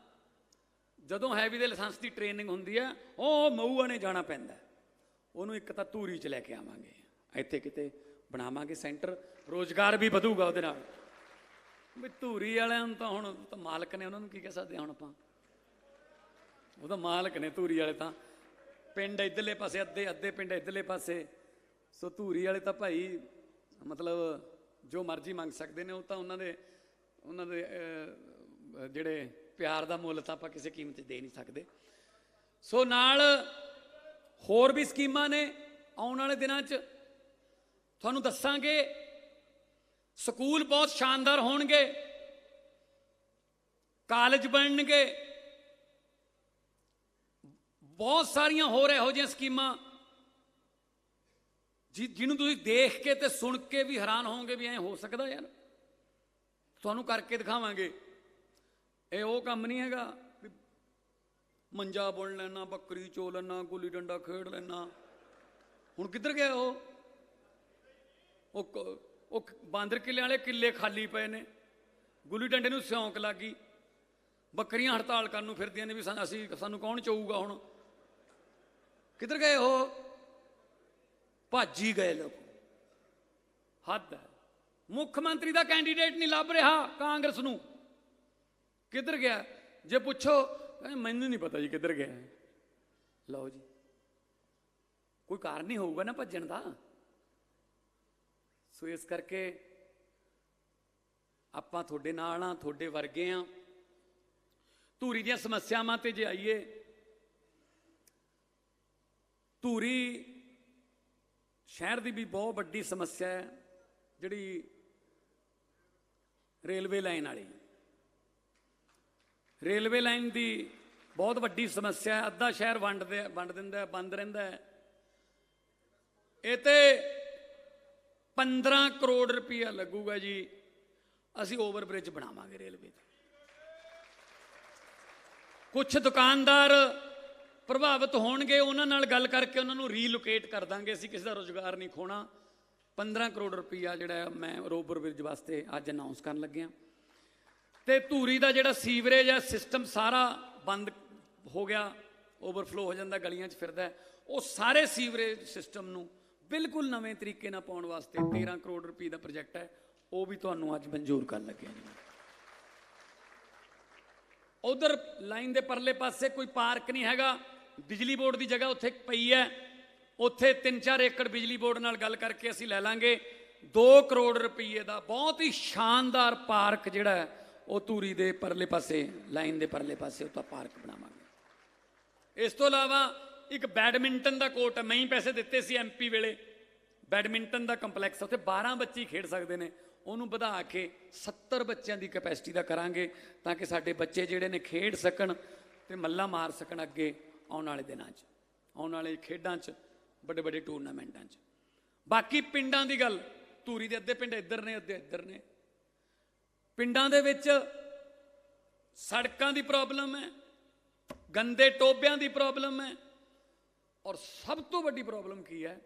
ਜਦੋਂ ਹੈਵੀ ਦੇ ਲਾਇਸੈਂਸ ਦੀ ਟ੍ਰੇਨਿੰਗ ਹੁੰਦੀ ਹੈ, ਉਹ ਮਊਆ ਨੇ ਜਾਣਾ ਪੈਂਦਾ, ਉਹਨੂੰ ਇੱਕ ਤਾਂ ਧੂਰੀ 'ਚ ਲੈ ਕੇ ਆਵਾਂਗੇ, ਇੱਥੇ ਕਿਤੇ ਬਣਾਵਾਂਗੇ ਸੈਂਟਰ, ਰੋਜ਼ਗਾਰ ਵੀ ਵਧੂਗਾ ਉਹਦੇ ਨਾਲ। ਵੀ ਧੂਰੀ ਵਾਲਿਆਂ ਨੂੰ ਤਾਂ ਹੁਣ ਤਾਂ ਮਾਲਕ ਨੇ, ਉਹਨਾਂ ਨੂੰ ਕੀ ਕਹਿ ਸਕਦੇ ਹੁਣ ਆਪਾਂ, ਉਹ ਤਾਂ ਮਾਲਕ ਨੇ ਧੂਰੀ ਵਾਲੇ, ਤਾਂ ਪਿੰਡ ਇੱਧਰਲੇ ਪਾਸੇ, ਅੱਧੇ ਪਿੰਡ ਇੱਧਰਲੇ ਪਾਸੇ। ਸੋ ਧੂਰੀ ਵਾਲੇ ਤਾਂ ਭਾਈ ਮਤਲਬ ਜੋ ਮਰਜ਼ੀ ਮੰਗ ਸਕਦੇ ਨੇ, ਉਹ ਤਾਂ ਉਹਨਾਂ ਦੇ ਜਿਹੜੇ ਪਿਆਰ ਦਾ ਮੁੱਲ ਤਾਂ ਆਪਾਂ ਕਿਸੇ ਕੀਮਤ 'ਚ ਦੇ ਨਹੀਂ ਸਕਦੇ। ਸੋ ਨਾਲ ਹੋਰ ਵੀ ਸਕੀਮਾਂ ਨੇ, ਆਉਣ ਵਾਲੇ ਦਿਨਾਂ 'ਚ ਤੁਹਾਨੂੰ ਦੱਸਾਂਗੇ। ਸਕੂਲ ਬਹੁਤ ਸ਼ਾਨਦਾਰ ਹੋਣਗੇ, ਕਾਲਜ ਬਣਨਗੇ, ਬਹੁਤ ਸਾਰੀਆਂ ਹੋਰ ਇਹੋ ਜਿਹੀਆਂ ਸਕੀਮਾਂ ਜਿਹਨੂੰ ਤੁਸੀਂ ਦੇਖ ਕੇ ਤੇ ਸੁਣ ਕੇ ਵੀ ਹੈਰਾਨ ਹੋਵੋਗੇ ਵੀ ਐਂ ਹੋ ਸਕਦਾ ਯਾਰ, ਤੁਹਾਨੂੰ ਕਰਕੇ ਦਿਖਾਵਾਂਗੇ। ਇਹ ਉਹ ਕੰਮ ਨਹੀਂ ਹੈਗਾ ਵੀ ਮੰਜਾ ਬੁਣ ਲੈਣਾ, ਬੱਕਰੀ ਚੋ ਲੈਣਾ, ਗੁੱਲੀ ਡੰਡਾ ਖੇਡ ਲੈਣਾ। ਹੁਣ ਕਿੱਧਰ ਗਿਆ ਉਹ ਬਾਂਦਰ ਕਿੱਲਿਆਂ ਵਾਲੇ ਕਿੱਲੇ ਖਾਲੀ ਪਏ ਨੇ, ਗੁੱਲੀ ਡੰਡੇ ਨੂੰ ਸਿਉਂਕ ਲੱਗ ਗਈ, ਬੱਕਰੀਆਂ ਹੜਤਾਲ ਕਰਨ ਨੂੰ ਫਿਰਦੀਆਂ ਨੇ ਵੀ ਸਾਨੂੰ ਕੌਣ ਚੋਊਗਾ। ਹੁਣ ਕਿੱਧਰ ਗਏ ਉਹ? ਭੱਜ ਹੀ ਗਏ ਲੋਕ। ਹੱਦ ਹੈ। ਮੁੱਖ ਮੰਤਰੀ ਦਾ ਕੈਂਡੀਡੇਟ ਨਹੀਂ ਲੱਭ ਰਿਹਾ ਕਾਂਗਰਸ ਨੂੰ, ਕਿੱਧਰ ਗਿਆ? ਜੇ ਪੁੱਛੋ ਮੈਨੂੰ ਨਹੀਂ ਪਤਾ ਜੀ ਕਿੱਧਰ ਗਿਆ। ਲਓ ਜੀ, ਕੋਈ ਕਾਰਨ ਨਹੀਂ ਹੋਊਗਾ ਨਾ ਭੱਜਣ ਦਾ। ਸੋ ਇਸ ਕਰਕੇ ਆਪਾਂ ਤੁਹਾਡੇ ਨਾਲ ਆ, ਤੁਹਾਡੇ ਵਰਗੇ ਆ। ਧੂਰੀ ਦੀਆਂ ਸਮੱਸਿਆਵਾਂ ਤੇ ਜੇ ਆਈਏ, ਧੂਰੀ ਸ਼ਹਿਰ ਦੀ ਵੀ ਬਹੁਤ ਵੱਡੀ ਸਮੱਸਿਆ ਹੈ, ਜਿਹੜੀ ਰੇਲਵੇ ਲਾਈਨ ਵਾਲੀ। ਰੇਲਵੇ ਲਾਈਨ ਦੀ ਬਹੁਤ ਵੱਡੀ ਸਮੱਸਿਆ ਹੈ। ਅੱਧਾ ਸ਼ਹਿਰ ਵੰਡ ਦਿੰਦਾ, ਬੰਦ ਰਹਿੰਦਾ ਹੈ। ਇਹ ਤੇ 15 ਕਰੋੜ ਰੁਪਇਆ ਲੱਗੂਗਾ ਜੀ। ਅਸੀਂ ਓਵਰ ਬ੍ਰਿਜ ਬਣਾਵਾਂਗੇ ਰੇਲਵੇ ਤੇ। ਕੁਛ ਦੁਕਾਨਦਾਰ ਪ੍ਰਭਾਵਿਤ ਹੋਣਗੇ, ਉਹਨਾਂ ਨਾਲ ਗੱਲ ਕਰਕੇ ਉਹਨਾਂ ਨੂੰ ਰੀਲੋਕੇਟ ਕਰ ਦਾਂਗੇ। ਅਸੀਂ ਕਿਸੇ ਦਾ ਰੁਜ਼ਗਾਰ ਨਹੀਂ ਖੋਣਾ। 15 ਕਰੋੜ ਰੁਪਇਆ ਜਿਹੜਾ ਮੈਂ ਓਵਰ ਬ੍ਰਿਜ ਵਾਸਤੇ ਅੱਜ ਅਨਾਉਂਸ ਕਰਨ ਲੱਗਿਆ। ਤੇ ਧੂਰੀ ਦਾ ਜਿਹੜਾ ਸੀਵਰੇਜ ਹੈ ਸਿਸਟਮ ਸਾਰਾ ਬੰਦ ਹੋ ਗਿਆ, ਓਵਰਫਲੋ ਹੋ ਜਾਂਦਾ, ਗਲੀਆਂ 'ਚ ਫਿਰਦਾ। ਉਹ ਸਾਰੇ ਸੀਵਰੇਜ ਸਿਸਟਮ ਨੂੰ ਬਿਲਕੁਲ ਨਵੇਂ ਤਰੀਕੇ ਨਾਲ ਪਾਉਣ ਵਾਸਤੇ 13 ਕਰੋੜ ਰੁਪਏ ਦਾ ਪ੍ਰੋਜੈਕਟ ਹੈ, ਉਹ ਵੀ ਤੁਹਾਨੂੰ ਅੱਜ ਮਨਜ਼ੂਰ ਕਰਨ ਲੱਗਿਆ ਜੀ। ਉਧਰ ਲਾਈਨ ਦੇ ਪਰਲੇ ਪਾਸੇ ਕੋਈ ਪਾਰਕ ਨਹੀਂ ਹੈਗਾ, ਬਿਜਲੀ ਬੋਰਡ ਦੀ ਜਗ੍ਹਾ ਉੱਥੇ ਪਈ ਹੈ। ਉੱਥੇ 3-4 ਏਕੜ ਬਿਜਲੀ ਬੋਰਡ ਨਾਲ ਗੱਲ ਕਰਕੇ ਅਸੀਂ ਲੈ ਲਾਂਗੇ 2 ਕਰੋੜ ਰੁਪਏ ਦਾ ਬਹੁਤ ਹੀ ਸ਼ਾਨਦਾਰ ਪਾਰਕ ਜਿਹੜਾ ਹੈ ਉਹ ਧੂਰੀ ਦੇ ਪਰਲੇ ਪਾਸੇ, ਲਾਈਨ ਦੇ ਪਰਲੇ ਪਾਸੇ ਉੱਥੇ ਪਾਰਕ ਬਣਾਵਾਂਗੇ। ਇਸ ਤੋਂ ਇਲਾਵਾ ਇੱਕ ਬੈਡਮਿੰਟਨ ਦਾ ਕੋਰਟ ਹੈ, ਮੈਂ ਹੀ ਪੈਸੇ ਦਿੱਤੇ ਸੀ ਐਮਪੀ ਵੇਲੇ। ਬੈਡਮਿੰਟਨ ਦਾ ਕੰਪਲੈਕਸ, ਉੱਥੇ 12 ਬੱਚੇ ਹੀ ਖੇਡ ਸਕਦੇ ਨੇ। ਉਹਨੂੰ ਵਧਾ ਕੇ 70 ਬੱਚਿਆਂ ਦੀ ਕੈਪੈਸਿਟੀ ਦਾ ਕਰਾਂਗੇ, ਤਾਂ ਕਿ ਸਾਡੇ ਬੱਚੇ ਜਿਹੜੇ ਨੇ ਖੇਡ ਸਕਣ ਤੇ ਮੱਲਾਂ ਮਾਰ ਸਕਣ ਅੱਗੇ ਆਉਣ ਵਾਲੇ ਦਿਨਾਂ 'ਚ, ਆਉਣ ਵਾਲੇ ਖੇਡਾਂ 'ਚ, ਵੱਡੇ ਵੱਡੇ ਟੂਰਨਾਮੈਂਟਾਂ 'ਚ। ਬਾਕੀ ਪਿੰਡਾਂ ਦੀ ਗੱਲ, ਧੂਰੀ ਦੇ ਅੱਧੇ ਪਿੰਡ ਇੱਧਰ ਨੇ, ਅੱਧੇ ਇੱਧਰ ਨੇ। ਪਿੰਡਾਂ ਦੇ ਵਿੱਚ ਸੜਕਾਂ ਦੀ ਪ੍ਰੋਬਲਮ ਹੈ, ਗੰਦੇ ਟੋਬਿਆਂ ਦੀ ਪ੍ਰੋਬਲਮ ਹੈ, ਔਰ ਸਭ ਤੋਂ ਵੱਡੀ ਪ੍ਰੋਬਲਮ ਕੀ ਹੈ?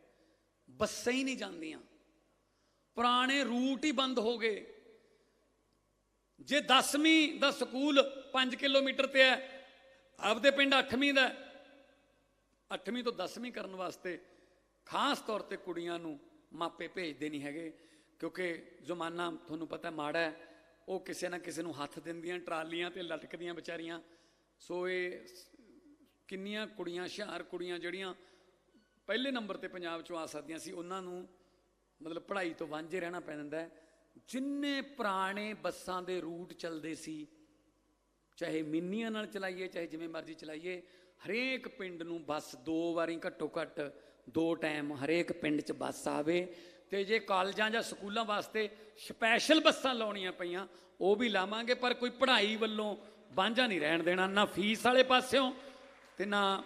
ਬੱਸਾਂ ਹੀ ਨਹੀਂ ਜਾਂਦੀਆਂ। ਪੁਰਾਣੇ ਰੂਟ ਹੀ ਬੰਦ ਹੋ ਗਏ। ਜੇ 10ਵੀਂ ਦਾ ਸਕੂਲ 5 ਕਿਲੋਮੀਟਰ ਤੇ ਹੈ, ਆਪਦੇ ਪਿੰਡ 8ਵੀਂ ਦਾ, 8ਵੀਂ ਤੋਂ 10ਵੀਂ ਕਰਨ ਵਾਸਤੇ ਖਾਸ ਤੌਰ ਤੇ ਕੁੜੀਆਂ ਨੂੰ ਮਾਪੇ ਭੇਜਦੇ ਨਹੀਂ ਹੈਗੇ, ਕਿਉਂਕਿ ਜ਼ਮਾਨਾ ਤੁਹਾਨੂੰ ਪਤਾ ਮਾੜਾ ਹੈ। ਉਹ ਕਿਸੇ ਨਾ ਕਿਸੇ ਨੂੰ ਹੱਥ ਦਿੰਦੀਆਂ, ਟਰਾਲੀਆਂ ਤੇ ਲਟਕਦੀਆਂ ਵਿਚਾਰੀਆਂ। ਸੋ ਇਹ ਕਿੰਨੀਆਂ ਕੁੜੀਆਂ, ਹੁਸ਼ਿਆਰ ਕੁੜੀਆਂ ਜਿਹੜੀਆਂ ਪਹਿਲੇ ਨੰਬਰ ਤੇ ਪੰਜਾਬ 'ਚੋਂ ਆ ਸਕਦੀਆਂ ਸੀ, ਉਹਨਾਂ ਨੂੰ ਮਤਲਬ ਪੜ੍ਹਾਈ ਤੋਂ ਵਾਂਝੇ ਰਹਿਣਾ ਪੈ ਜਾਂਦਾ ਹੈ। ਜਿੰਨੇ ਪੁਰਾਣੇ ਬੱਸਾਂ ਦੇ ਰੂਟ ਚੱਲਦੇ ਸੀ, ਚਾਹੇ ਮਿੰਨੀਆਂ ਨਾਲ ਚਲਾਈਏ, ਚਾਹੇ ਜਿਵੇਂ ਮਰਜ਼ੀ ਚਲਾਈਏ, ਹਰੇਕ ਪਿੰਡ ਨੂੰ ਬੱਸ 2 ਵਾਰੀ ਘੱਟੋ ਘੱਟ 2 ਟਾਈਮ ਹਰੇਕ ਪਿੰਡ 'ਚ ਬੱਸ ਆਵੇ। ਤੇ ਜੇ ਕਾਲਜਾਂ ਜਾਂ ਸਕੂਲਾਂ ਵਾਸਤੇ ਸਪੈਸ਼ਲ ਬੱਸਾਂ ਲਾਉਣੀਆਂ ਪਈਆਂ, ਉਹ ਵੀ ਲਾਵਾਂਗੇ। ਪਰ ਕੋਈ ਪੜ੍ਹਾਈ ਵੱਲੋਂ ਵਾਂਝਾ ਨਹੀਂ ਰਹਿਣ ਦੇਣਾ, ਨਾ ਫੀਸ ਵਾਲੇ ਪਾਸਿਓਂ ਤੇ ਨਾ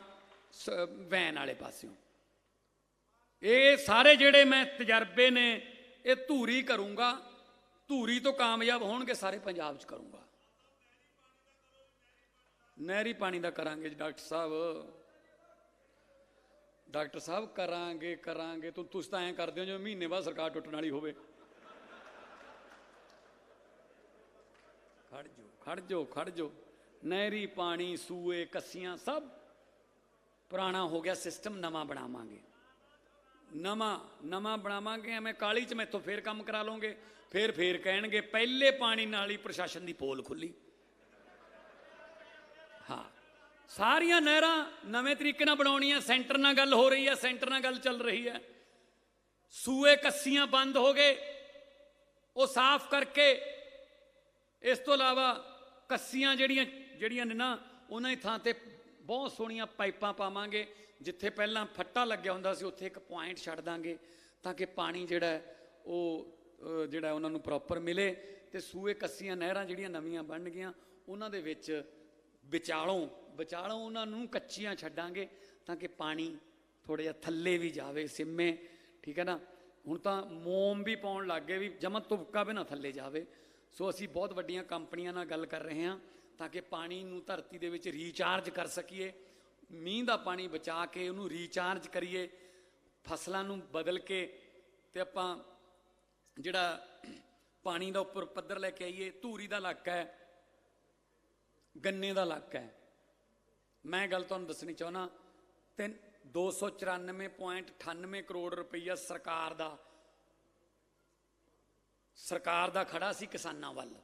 ਵੈਨ ਵਾਲੇ ਪਾਸਿਓਂ। ਇਹ ਸਾਰੇ ਜਿਹੜੇ ਮੈਂ ਤਜਰਬੇ ਨੇ ਇਹ ਧੂਰੀ ਕਰੂੰਗਾ। ਧੂਰੀ ਤੋਂ ਕਾਮਯਾਬ ਹੋਣਗੇ ਸਾਰੇ ਪੰਜਾਬ 'ਚ ਕਰੂੰਗਾ। ਨਹਿਰੀ ਪਾਣੀ ਦਾ ਕਰਾਂਗੇ ਜੀ ਡਾਕਟਰ ਸਾਹਿਬ, ਡਾਕਟਰ ਸਾਹਿਬ ਕਰਾਂਗੇ। ਤੁਸੀਂ ਤਾਂ ਐਂ ਕਰਦੇ ਹੋ ਜਿਵੇਂ ਮਹੀਨੇ ਬਾਅਦ ਸਰਕਾਰ ਟੁੱਟਣ ਵਾਲੀ ਹੋਵੇ। ਖੜ ਜਾਓ। ਨਹਿਰੀ ਪਾਣੀ, ਸੂਏ, ਕੱਸੀਆਂ ਸਭ ਪੁਰਾਣਾ ਹੋ ਗਿਆ ਸਿਸਟਮ, ਨਵਾਂ ਬਣਾਵਾਂਗੇ। ਨਵਾਂ ਬਣਾਵਾਂਗੇ। ਐਵੇਂ ਕਾਲੀ 'ਚ ਮੈਥੋਂ ਫੇਰ ਕੰਮ ਕਰਾ ਲਓਗੇ, ਫੇਰ ਕਹਿਣਗੇ ਪਹਿਲੇ ਪਾਣੀ ਨਾਲ ਹੀ ਪ੍ਰਸ਼ਾਸਨ ਦੀ ਪੋਲ ਖੁੱਲੀ। ਹਾਂ, ਸਾਰੀਆਂ ਨਹਿਰਾਂ ਨਵੇਂ ਤਰੀਕੇ ਨਾਲ ਬਣਾਉਣੀਆਂ। ਸੈਂਟਰ ਨਾਲ ਗੱਲ ਹੋ ਰਹੀ ਹੈ, ਸੈਂਟਰ ਨਾਲ ਗੱਲ ਚੱਲ ਰਹੀ ਹੈ। ਸੂਏ ਕੱਸੀਆਂ ਬੰਦ ਹੋ ਗਏ, ਉਹ ਸਾਫ਼ ਕਰਕੇ। ਇਸ ਤੋਂ ਇਲਾਵਾ ਕੱਸੀਆਂ ਜਿਹੜੀਆਂ ਨੇ ਨਾ, ਉਹਨਾਂ ਦੀ ਥਾਂ ਤੇ ਬਹੁਤ ਸੋਹਣੀਆਂ ਪਾਈਪਾਂ ਪਾਵਾਂਗੇ। ਜਿੱਥੇ ਪਹਿਲਾਂ ਫੱਟਾ ਲੱਗਿਆ ਹੁੰਦਾ ਸੀ, ਉੱਥੇ ਇੱਕ ਪੁਆਇੰਟ ਛੱਡ ਦਾਂਗੇ, ਤਾਂ ਕਿ ਪਾਣੀ ਜਿਹੜਾ ਉਹਨਾਂ ਨੂੰ ਪ੍ਰੋਪਰ ਮਿਲੇ। ਤੇ ਸੂਏ ਕੱਸੀਆਂ ਨਹਿਰਾਂ ਜਿਹੜੀਆਂ ਨਵੀਆਂ ਬਣਨਗੀਆਂ, ਉਹਨਾਂ ਦੇ ਵਿੱਚ ਵਿਚਾਲੋਂ ਉਹਨਾਂ ਨੂੰ ਕੱਚੀਆਂ ਛੱਡਾਂਗੇ, ਤਾਂ ਕਿ ਪਾਣੀ ਥੋੜ੍ਹਾ ਜਿਹਾ ਥੱਲੇ ਵੀ ਜਾਵੇ, ਸਿਮੇ ठीक है ना। ਹੁਣ ਤਾਂ ਮੋਮ ਵੀ ਪਾਉਣ ਲੱਗ ਗਏ ਵੀ ਜਮਾਂ ਤੁਪਕਾ ਵੀ ਨਾ ਥੱਲੇ ਜਾਵੇ। ਸੋ ਅਸੀਂ ਬਹੁਤ ਵੱਡੀਆਂ ਕੰਪਨੀਆਂ ਨਾਲ ਗੱਲ ਕਰ ਰਹੇ ਹਾਂ ਤਾਂ ਕਿ ਪਾਣੀ ਨੂੰ ਧਰਤੀ ਦੇ ਵਿੱਚ ਰੀਚਾਰਜ ਕਰ ਸਕੀਏ, ਮੀਂਹ ਦਾ ਪਾਣੀ ਬਚਾ ਕੇ ਉਹਨੂੰ ਰੀਚਾਰਜ ਕਰੀਏ, ਫਸਲਾਂ ਨੂੰ ਬਦਲ ਕੇ ਤੇ ਆਪਾਂ ਜਿਹੜਾ ਪਾਣੀ ਦਾ ਉੱਪਰ ਪੱਧਰ ਲੈ ਕੇ ਆਈਏ। ਧੂਰੀ ਦਾ ਇਲਾਕਾ ਹੈ, ਗੰਨੇ ਦਾ ਇਲਾਕਾ ਹੈ। ਮੈਂ ਗੱਲ ਤੁਹਾਨੂੰ ਦੱਸਣੀ ਚਾਹੁੰਦਾ, 294.98 ਕਰੋੜ ਰੁਪਈਆ ਸਰਕਾਰ ਦਾ ਖੜਾ ਸੀ ਕਿਸਾਨਾਂ ਵੱਲ।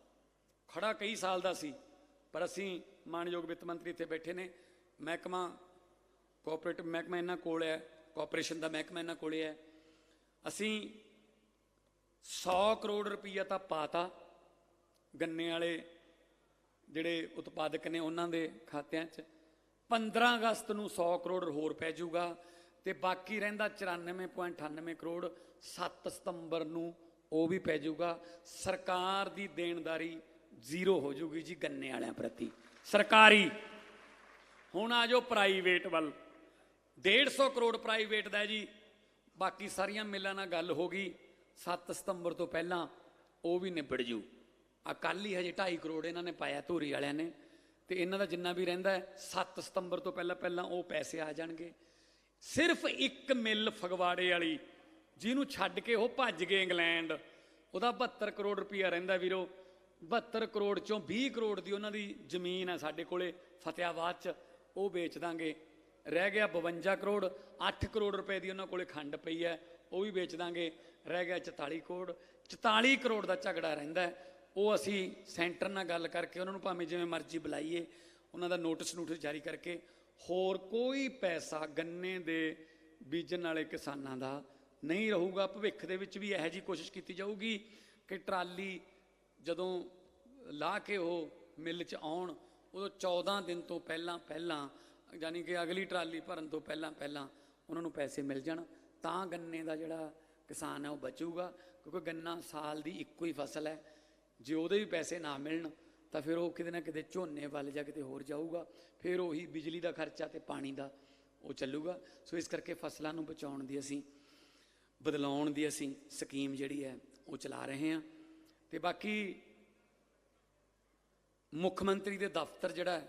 ਖੜਾ ਕਈ ਸਾਲ ਦਾ ਸੀ, ਪਰ ਅਸੀਂ ਮਾਣਯੋਗ ਵਿੱਤ ਮੰਤਰੀ ਇੱਥੇ ਬੈਠੇ ਨੇ, ਮਹਿਕਮਾ ਕੋਆਪਰੇਟਿਵ ਮਹਿਕਮਾ ਇਹਨਾਂ ਕੋਲ ਹੈ, ਕੋਆਪਰੇਸ਼ਨ ਦਾ ਮਹਿਕਮਾ ਇਹਨਾਂ ਕੋਲ ਹੈ। ਅਸੀਂ 100 ਕਰੋੜ ਰੁਪਈਆ ਤਾਂ ਪਾਤਾ ਗੰਨੇ ਵਾਲੇ ਜਿਹੜੇ ਉਤਪਾਦਕ ਨੇ ਉਹਨਾਂ ਦੇ ਖਾਤਿਆਂ 'ਚ। 15 ਅਗਸਤ ਨੂੰ 100 ਕਰੋੜ ਹੋਰ ਪੈ ਜਾਊਗਾ ਤੇ ਬਾਕੀ ਰਹਿੰਦਾ 94.98 ਕਰੋੜ 7 ਸਤੰਬਰ ਨੂੰ ਉਹ ਵੀ ਪੈ ਜਾਊਗਾ। ਸਰਕਾਰ ਦੀ ਦੇਣਦਾਰੀ ਜ਼ੀਰੋ ਹੋ ਜਾਊਗੀ ਜੀ ਗੰਨੇ ਵਾਲਿਆਂ ਪ੍ਰਤੀ, ਸਰਕਾਰੀ। ਹੁਣ ਆ ਜਾਓ ਪ੍ਰਾਈਵੇਟ ਵੱਲ। 150 ਕਰੋੜ ਪ੍ਰਾਈਵੇਟ ਦਾ ਜੀ, ਬਾਕੀ ਸਾਰੀਆਂ ਮਿਲਾਂ ਨਾਲ ਗੱਲ ਹੋ ਗਈ, 7 ਸਤੰਬਰ ਤੋਂ ਪਹਿਲਾਂ ਉਹ ਵੀ ਨਿਬੜ ਜੂ। ਆ ਕੱਲ੍ਹ ਹੀ ਹਜੇ 2.5 ਕਰੋੜ ਇਹਨਾਂ ਨੇ ਪਾਇਆ ਧੂਰੀ ਵਾਲਿਆਂ ਨੇ, ਤੇ ਇਹਨਾਂ ਦਾ ਜਿੰਨਾ ਵੀ ਰਹਿੰਦਾ 7 ਸਤੰਬਰ ਤੋਂ ਪਹਿਲਾਂ ਉਹ ਪੈਸੇ ਆ ਜਾਣਗੇ। ਸਿਰਫ ਇੱਕ ਮਿੱਲ ਫਗਵਾੜੇ ਵਾਲੀ ਜਿਹਨੂੰ ਛੱਡ ਕੇ ਉਹ ਭੱਜ ਗਏ ਇੰਗਲੈਂਡ, ਉਹਦਾ 72 ਕਰੋੜ ਰੁਪਈਆ ਰਹਿੰਦਾ ਵੀਰੋ। 72 ਕਰੋੜ ਚੋਂ 20 ਕਰੋੜ ਦੀ ਉਹਨਾਂ ਦੀ ਜ਼ਮੀਨ ਹੈ ਸਾਡੇ ਕੋਲੇ ਫਤਿਆਬਾਦ 'ਚ, ਉਹ ਵੇਚ ਦਾਂਗੇ। ਰਹਿ ਗਿਆ 52 ਕਰੋੜ, 8 ਕਰੋੜ ਰੁਪਏ ਦੀ ਉਹਨਾਂ ਕੋਲੇ ਖੰਡ ਪਈ ਹੈ, ਉਹ ਵੀ ਵੇਚ ਦਾਂਗੇ। ਰਹਿ ਗਿਆ 44 ਕਰੋੜ। 44 ਕਰੋੜ ਦਾ ਝਗੜਾ ਰਹਿੰਦਾ, ਉਹ ਅਸੀਂ ਸੈਂਟਰ ਨਾਲ ਗੱਲ ਕਰਕੇ ਉਹਨਾਂ ਨੂੰ ਭਾਵੇਂ ਜਿਵੇਂ ਮਰਜ਼ੀ ਬੁਲਾਈਏ, ਉਹਨਾਂ ਦਾ ਨੋਟਿਸ ਜਾਰੀ ਕਰਕੇ ਹੋਰ ਕੋਈ ਪੈਸਾ ਗੰਨੇ ਦੇ ਬੀਜਣ ਵਾਲੇ ਕਿਸਾਨਾਂ ਦਾ ਨਹੀਂ ਰਹੂਗਾ। ਭਵਿੱਖ ਦੇ ਵਿੱਚ ਵੀ ਇਹੋ ਜਿਹੀ ਕੋਸ਼ਿਸ਼ ਕੀਤੀ ਜਾਊਗੀ ਕਿ ਟਰਾਲੀ ਜਦੋਂ ਲਾ ਕੇ ਉਹ ਮਿੱਲ 'ਚ ਆਉਣ, ਉਦੋਂ 14 ਦਿਨ ਤੋਂ ਪਹਿਲਾਂ ਯਾਨੀ ਕਿ ਅਗਲੀ ਟਰਾਲੀ ਭਰਨ ਤੋਂ ਪਹਿਲਾਂ ਉਹਨਾਂ ਨੂੰ ਪੈਸੇ ਮਿਲ ਜਾਣ, ਤਾਂ ਗੰਨੇ ਦਾ ਜਿਹੜਾ ਕਿਸਾਨ ਹੈ ਉਹ ਬਚੂਗਾ। ਕਿਉਂਕਿ ਗੰਨਾ ਸਾਲ ਦੀ ਇੱਕੋ ਹੀ ਫਸਲ ਹੈ, ਜੇ ਉਹਦੇ ਵੀ ਪੈਸੇ ਨਾ ਮਿਲਣ ਤਾਂ ਫਿਰ ਉਹ ਕਿਤੇ ਨਾ ਕਿਤੇ ਝੋਨੇ ਵੱਲ ਜਾਂ ਕਿਤੇ ਹੋਰ ਜਾਊਗਾ, ਫਿਰ ਉਹੀ ਬਿਜਲੀ ਦਾ ਖਰਚਾ ਤੇ ਪਾਣੀ ਦਾ ਉਹ ਚੱਲੂਗਾ। ਸੋ ਇਸ ਕਰਕੇ ਫਸਲਾਂ ਨੂੰ ਬਚਾਉਣ ਦੀ ਅਸੀਂ, ਬਦਲਾਉਣ ਦੀ ਅਸੀਂ ਸਕੀਮ ਜਿਹੜੀ ਹੈ ਉਹ ਚਲਾ ਰਹੇ ਹਾਂ। ਤੇ ਬਾਕੀ ਮੁੱਖ ਮੰਤਰੀ ਦੇ ਦਫ਼ਤਰ ਜਿਹੜਾ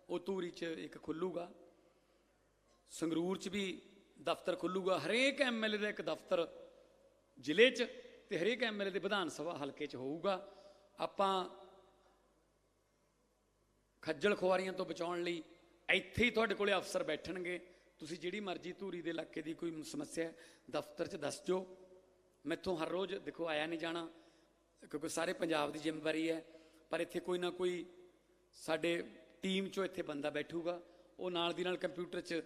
ਉਹ ਧੂਰੀ 'ਚ ਇੱਕ ਖੁੱਲੂਗਾ, ਸੰਗਰੂਰ 'ਚ ਵੀ ਦਫ਼ਤਰ ਖੁੱਲੂਗਾ। ਹਰੇਕ MLA ਦਾ ਇੱਕ ਦਫ਼ਤਰ ਜ਼ਿਲ੍ਹੇ 'ਚ ਤੇ ਹਰੇਕ MLA ਦੇ ਵਿਧਾਨ ਸਭਾ ਹਲਕੇ 'ਚ ਹੋਊਗਾ। ਆਪਾਂ ਖੱਜਲ ਖੁਆਰੀਆਂ ਤੋਂ ਬਚਾਉਣ ਲਈ ਇੱਥੇ ਹੀ ਤੁਹਾਡੇ ਕੋਲੇ ਅਫਸਰ ਬੈਠਣਗੇ। ਤੁਸੀਂ ਜਿਹੜੀ ਮਰਜ਼ੀ ਧੂਰੀ ਦੇ ਇਲਾਕੇ ਦੀ ਕੋਈ ਸਮੱਸਿਆ ਦਫ਼ਤਰ 'ਚ ਦੱਸ ਦਿਓ। ਮੈਥੋਂ ਹਰ ਰੋਜ਼ ਦੇਖੋ ਆਇਆ ਨਹੀਂ ਜਾਣਾ, ਕਿਉਂਕਿ ਸਾਰੇ ਪੰਜਾਬ ਦੀ ਜ਼ਿੰਮੇਵਾਰੀ ਹੈ, ਪਰ ਇੱਥੇ ਕੋਈ ਨਾ ਕੋਈ ਸਾਡੇ ਟੀਮ 'ਚੋਂ ਇੱਥੇ ਬੰਦਾ ਬੈਠੂਗਾ, ਉਹ ਨਾਲ ਦੀ ਨਾਲ ਕੰਪਿਊਟਰ 'ਚ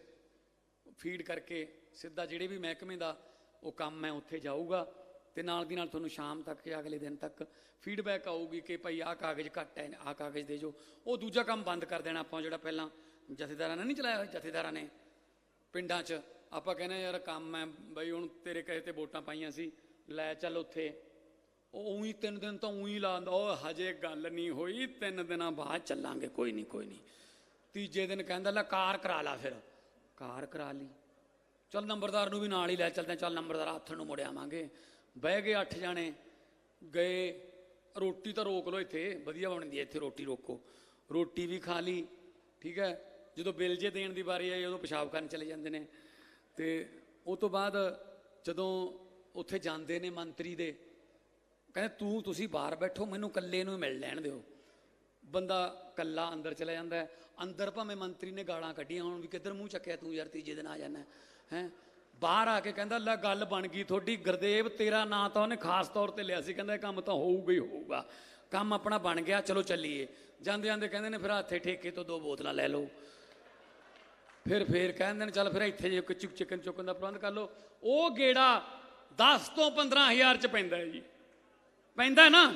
ਫੀਡ ਕਰਕੇ ਸਿੱਧਾ ਜਿਹੜੇ ਵੀ ਮਹਿਕਮੇ ਦਾ ਉਹ ਕੰਮ ਹੈ ਉੱਥੇ ਜਾਊਗਾ, ਤੇ ਨਾਲ ਦੀ ਨਾਲ ਤੁਹਾਨੂੰ ਸ਼ਾਮ ਤੱਕ ਜਾਂ ਅਗਲੇ ਦਿਨ ਤੱਕ ਫੀਡਬੈਕ ਆਊਗੀ ਕਿ ਭਾਈ ਆਹ ਕਾਗਜ਼ ਘੱਟ ਹੈ, ਆਹ ਕਾਗਜ਼ ਦੇ ਜੋ। ਉਹ ਦੂਜਾ ਕੰਮ ਬੰਦ ਕਰ ਦੇਣਾ ਆਪਾਂ, ਜਿਹੜਾ ਪਹਿਲਾਂ ਜਥੇਦਾਰਾਂ ਨੇ ਨਹੀਂ ਚਲਾਇਆ ਹੋਇਆ। ਜਥੇਦਾਰਾਂ ਨੇ ਪਿੰਡਾਂ 'ਚ ਆਪਾਂ ਕਹਿੰਦੇ ਯਾਰ ਕੰਮ ਹੈ ਬਈ, ਹੁਣ ਤੇਰੇ ਕਹੇ ਤੇ ਵੋਟਾਂ ਪਾਈਆਂ ਸੀ, ਲੈ ਚੱਲ ਉੱਥੇ। ਉਹ ਉਹੀ 3 ਦਿਨ ਤਾਂ ਉਹੀ ਲਾਉਂਦਾ, ਉਹ ਹਜੇ ਗੱਲ ਨਹੀਂ ਹੋਈ, 3 ਦਿਨਾਂ ਬਾਅਦ ਚੱਲਾਂਗੇ, ਕੋਈ ਨਹੀਂ। ਤੀਜੇ ਦਿਨ ਕਹਿੰਦਾ ਲੈ ਕਾਰ ਕਰਾ ਲਾ, ਫਿਰ ਕਾਰ ਕਰਾ ਲਈ। ਚੱਲ ਨੰਬਰਦਾਰ ਨੂੰ ਵੀ ਨਾਲ ਹੀ ਲੈ ਚੱਲਦੇ, ਚੱਲ ਨੰਬਰਦਾਰ ਹੱਥ ਨੂੰ ਮੁੜ ਆਵਾਂਗੇ। ਬਹਿ ਗਏ 8 ਜਾਣੇ, ਗਏ। ਰੋਟੀ ਤਾਂ ਰੋਕ ਲਓ, ਇੱਥੇ ਵਧੀਆ ਬਣਦੀ ਹੈ, ਇੱਥੇ ਰੋਟੀ ਰੋਕੋ। ਰੋਟੀ ਵੀ ਖਾ ਲਈ, ਠੀਕ ਹੈ। ਜਦੋਂ ਬਿੱਲ ਜੇ ਦੇਣ ਦੀ ਵਾਰੀ ਆਈ ਉਦੋਂ ਪਿਸ਼ਾਬ ਕਰਨ ਚਲੇ ਜਾਂਦੇ ਨੇ। ਤੇ ਉਹ ਤੋਂ ਬਾਅਦ ਜਦੋਂ ਉੱਥੇ ਜਾਂਦੇ ਨੇ ਮੰਤਰੀ ਦੇ, ਕਹਿੰਦੇ ਤੁਸੀਂ ਬਾਹਰ ਬੈਠੋ, ਮੈਨੂੰ ਇਕੱਲੇ ਨੂੰ ਮਿਲ ਲੈਣ ਦਿਓ। ਬੰਦਾ ਇਕੱਲਾ ਅੰਦਰ ਚਲਾ ਜਾਂਦਾ। ਅੰਦਰ ਭਾਵੇਂ ਮੰਤਰੀ ਨੇ ਗਾਲਾਂ ਕੱਢੀਆਂ ਹੋਣ ਵੀ ਕਿੱਧਰ ਮੂੰਹ ਚੱਕਿਆ ਤੂੰ ਯਾਰ, ਤੀਜੇ ਦਿਨ ਆ ਜਾਣਾ ਹੈ। ਬਾਹਰ ਆ ਕੇ ਕਹਿੰਦਾ ਲੈ ਗੱਲ ਬਣ ਗਈ ਤੁਹਾਡੀ, ਗੁਰਦੇਵ ਤੇਰਾ ਨਾਂ ਤਾਂ ਉਹਨੇ ਖਾਸ ਤੌਰ ਤੇ ਲਿਆ ਸੀ, ਕਹਿੰਦਾ ਇਹ ਕੰਮ ਤਾਂ ਹੋਊਗਾ ਹੀ ਹੋਊਗਾ, ਕੰਮ ਆਪਣਾ ਬਣ ਗਿਆ, ਚਲੋ ਚੱਲੀਏ। ਜਾਂਦੇ ਕਹਿੰਦੇ ਨੇ ਫਿਰ ਹੱਥੇ ਠੇਕੇ ਤੋਂ 2 ਬੋਤਲਾਂ ਲੈ ਲਓ। ਫਿਰ ਕਹਿੰਦੇ ਨੇ ਚੱਲ ਫਿਰ ਇੱਥੇ ਜੇ ਚਿਕਨ ਚੁੱਕਣ ਦਾ ਪ੍ਰਬੰਧ ਕਰ ਲਓ। ਉਹ ਗੇੜਾ 10 ਤੋਂ 15 ਹਜ਼ਾਰ 'ਚ ਪੈਂਦਾ ਹੈ ਜੀ, ਪੈਂਦਾ ਨਾ,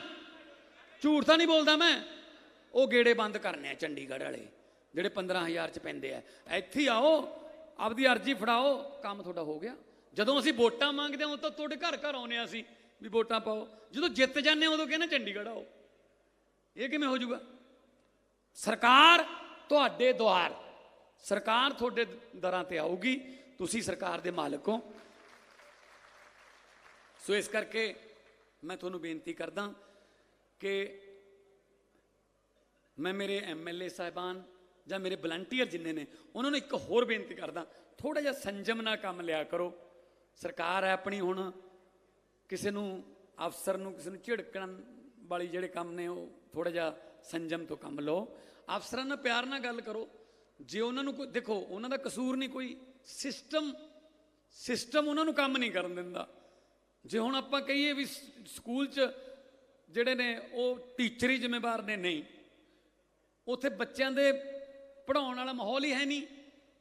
ਝੂਠ ਤਾਂ ਨਹੀਂ ਬੋਲਦਾ ਮੈਂ। ਉਹ ਗੇੜੇ ਬੰਦ ਕਰਨੇ ਆ ਚੰਡੀਗੜ੍ਹ ਵਾਲੇ, ਜਿਹੜੇ 15 ਹਜ਼ਾਰ 'ਚ ਪੈਂਦੇ ਆ। ਇੱਥੇ ਆਓ, ਆਪਦੀ ਅਰਜ਼ੀ ਫੜਾਓ, ਕੰਮ ਤੁਹਾਡਾ ਹੋ ਗਿਆ। ਜਦੋਂ ਅਸੀਂ ਵੋਟਾਂ ਮੰਗਦੇ ਹਾਂ ਤਾਂ ਤੁਹਾਡੇ ਘਰ ਆਉਂਦੇ ਹਾਂ ਅਸੀਂ ਵੀ ਵੋਟਾਂ ਪਾਓ। ਜਦੋਂ ਜਿੱਤ ਜਾਂਦੇ ਹਾਂ ਉਦੋਂ ਕਹਿੰਦੇ ਚੰਡੀਗੜ੍ਹ ਆਓ। ਇਹ ਕਿਵੇਂ ਹੋ ਜਾਊਗਾ? ਸਰਕਾਰ ਤੁਹਾਡੇ ਦੁਆਰ, ਸਰਕਾਰ ਤੁਹਾਡੇ ਦਰਾਂ ਤੇ ਆਊਗੀ, ਤੁਸੀਂ ਸਰਕਾਰ ਦੇ ਮਾਲਕ ਹੋ। सो इस करके मैं तुहानू बेनती करदा कि मैं मेरे MLA साहिबान ਜਾਂ मेरे वलंटीयर जिन्ने ने उन्होंने एक होर बेनती करदा, थोड़ा जिहा संजम नाल काम लिया करो। सरकार है अपनी, हुण किसी नूं अफसर नूं किसी नूं झिड़कण वाली जिहड़े काम ने वो थोड़ा जिहा संजम तो काम लो। अफसरां नाल प्यार नाल गल करो। जे उन्हां नूं कोई देखो उन्हां दा कसूर नहीं, कोई सिस्टम उन्हां नूं काम नहीं करन दिंदा। जे हुण आपां कहीए भी स्कूल च जिहड़े ने वो टीचर ही जिम्मेवार ने, नहीं, उत्थे बच्चों के पढ़ाउण वाला माहौल ही है नहीं,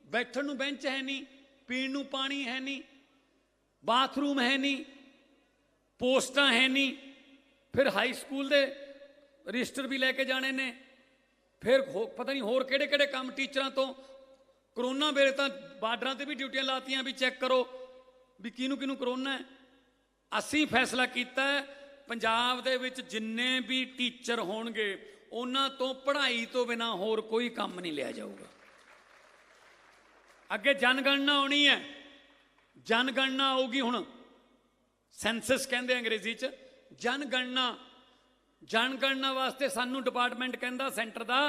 बैठण नूं बेंच है नहीं, पीण नूं पानी है नहीं, बाथरूम है नहीं, पोस्टां है नहीं, फिर हाई स्कूल दे रजिस्टर भी लैके जाने ने, फिर पता नहीं होर किहड़े किहड़े काम टीचरां तो। करोना वेले तां बार्डरां ते भी ड्यूटियां लातियां भी चैक करो भी किहनूं किहनूं करोना है। असीं फैसला कीता है पंजाब दे विच जिन्ने भी टीचर होणगे उन्हां तो पढ़ाई तो बिना होर कोई काम नहीं लिया जाऊगा। अगे जनगणना आनी है, जनगणना आऊगी हुण, सैंसस कहंदे अंग्रेजी च, जनगणना। जनगणना वास्ते सानू डिपार्टमेंट कहंदा सेंटर दा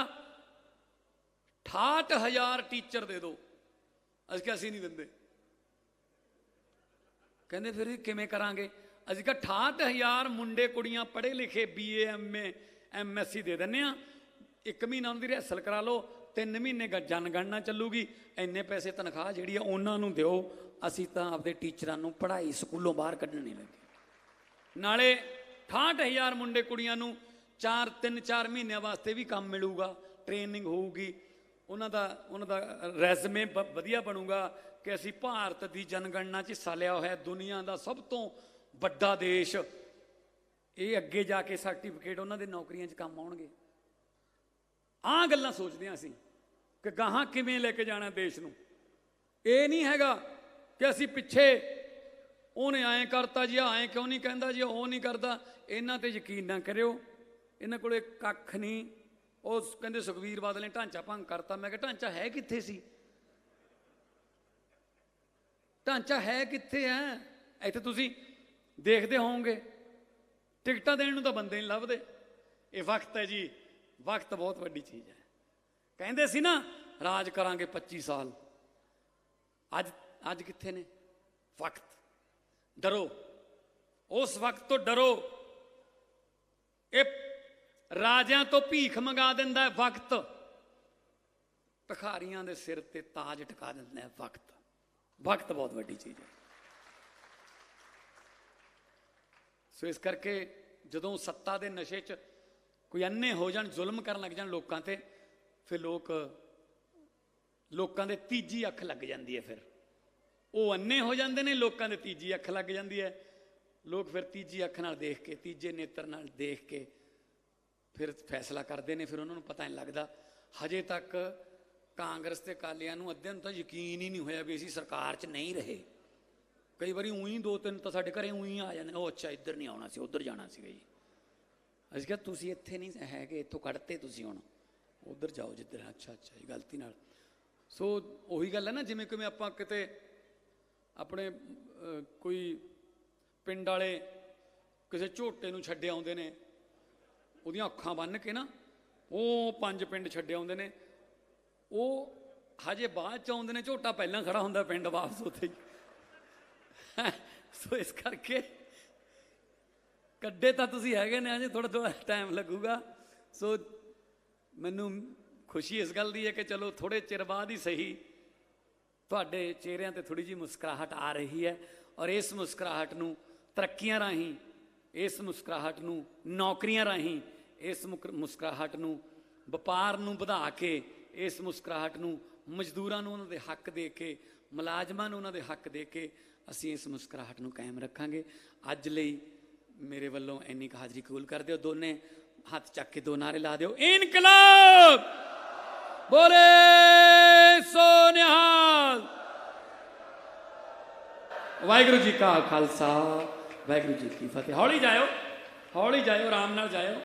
68,000 टीचर दे दो। असीं नहीं दिंदे, कहंदे फिर किवें करांगे। असीं कहा 68,000 मुंडे कुड़ियां पढ़े लिखे BA MA MSc दे दिंदे आ, 1 महीना उन्हां दी रिहर्सल करा लो, 3 महीने जनगणना चलूगी, इन्ने पैसे तनख्वाह जिहड़ी आ उन्हां नूं दिओ। असीं तां आपदे टीचरां नूं पढ़ाई स्कूलों बाहर कढण नहीं लगे। नाले 68,000 मुंडे कुड़ियां नूं 3-4 महीनों वास्ते भी काम मिलूगा, ट्रेनिंग होऊगी, उन्हां दा रैज़मे वधिया बनूगा कि असीं भारत की जनगणना च हिस्सा लिया होया, दुनिया का सब तो वड्डा देश। ये अगे जाके सर्टिफिकेट उन्होंने नौकरियां च काम आउणगे। आह गल्लां सोचदे हां असीं कि गाहां किवें लेके जाना देश नूं। ये नहीं हैगा कि असीं पिछे उन्हें ऐं करता जी, ऐं क्यों नहीं कहता जी, वो नहीं करता। इन्हां ते यकीन ना करियो, इन्हां कोले कख नहीं। वो कहंदे सुखबीर बादल ने ढांचा भंग करता। मैं कहा ढांचा है कित्थे सी, ढांचा है कित्थे है। इत्थे तुसीं देखदे होवोगे टिकटां देण नूं तां बंदे नहीं लभदे। ये वक्त है जी, वक्त बहुत वड्डी चीज़ है। कहंदे सी ना राज करांगे 25 साल, अज कित्थे ने। वक्त, डरो, उस वक्त तो डरो। ये राजियां तो भीख मंगा दिंदा है वक्त, भिखारियां दे सिर ते ताज टिका दिंदा है वक्त। वक्त बहुत वड्डी चीज़ है। सो इस करके जदों सत्ता दे नशे च कोई अन्ने हो जाण, जुल्म करन लग जाण लोकां ते, फिर लोकां दे तीजी अख लग जांदी है। फिर वो अन्ने हो जांदे ने, लोकां दे तीजी अख लग जांदी है। लोग फिर तीजी अख नाल देख के, तीजे नेत्र नाल देख के फिर फैसला करते हैं। फिर उन्होंने पता नहीं लगता। हजे तक कांग्रेस ते अकालियां नूं अद्धियां नूं तां यकीन ही नहीं होया भी असीं सरकार च नहीं रहे। कई बार ऊई 2-3 तो साडे घरे ऊई आ जाने, ओ अच्छा इधर नहीं आउणा सी, उधर जाना सी जी। असीं कहा तुसीं इत्थे नहीं हैगे, इत्थों कढ़ते तुसीं हुण उधर जाओ जिधर। अच्छा अच्छा जी, गलती नाल। सो उही गल है ना, जिवें किवें आपां किते अपने कोई पिंड वाले किसी झोटे नूं छड्डे आउंदे ने, उहदियां अखां बन्न के ना, वो 5 पिंड छड्डे आउंदे ने। वो हजे बाद च आउंदे ने, झोटा पहलां खड़ा हुंदा पिंड वापस उत्थे ही। सो इस करके कड्डे तां तुसीं हैगे ने, अजे थोड़ा थोड़ा टाइम लगूगा। सो मैनूं खुशी इस गल दी है कि चलो थोड़े चिर बाद ही सही तुहाडे चेहरिਆਂ ते थोड़ी जी मुस्कुराहट आ रही है। और इस मुस्कुराहट नूं तरक्कियां राहीं, इस मुस्कुराहट नूं नौकरियां राहीं, इस मुस्कुराहट नूं ਵਪਾਰ ਨੂੰ ਵਧਾ के, इस मुस्कुराहट नूं मजदूरां नूं उन्हां दे हक दे के, मुलाजमां नूं उन्हां दे हक दे के असीं इस मुस्कुराहट नूं कायम रखांगे। अज लई मेरे वल्लों इन्नी क हाज़री कबूल कर दिओ। दोने हथ चक के 2 नारे ला दिओ, इनकलाब बोले सो निहाल। वाहिगुरू जी का खालसा, वाहिगुरू जी की फतेह। हौली जाओ, हौली जाओ, आराम नाल जाओ।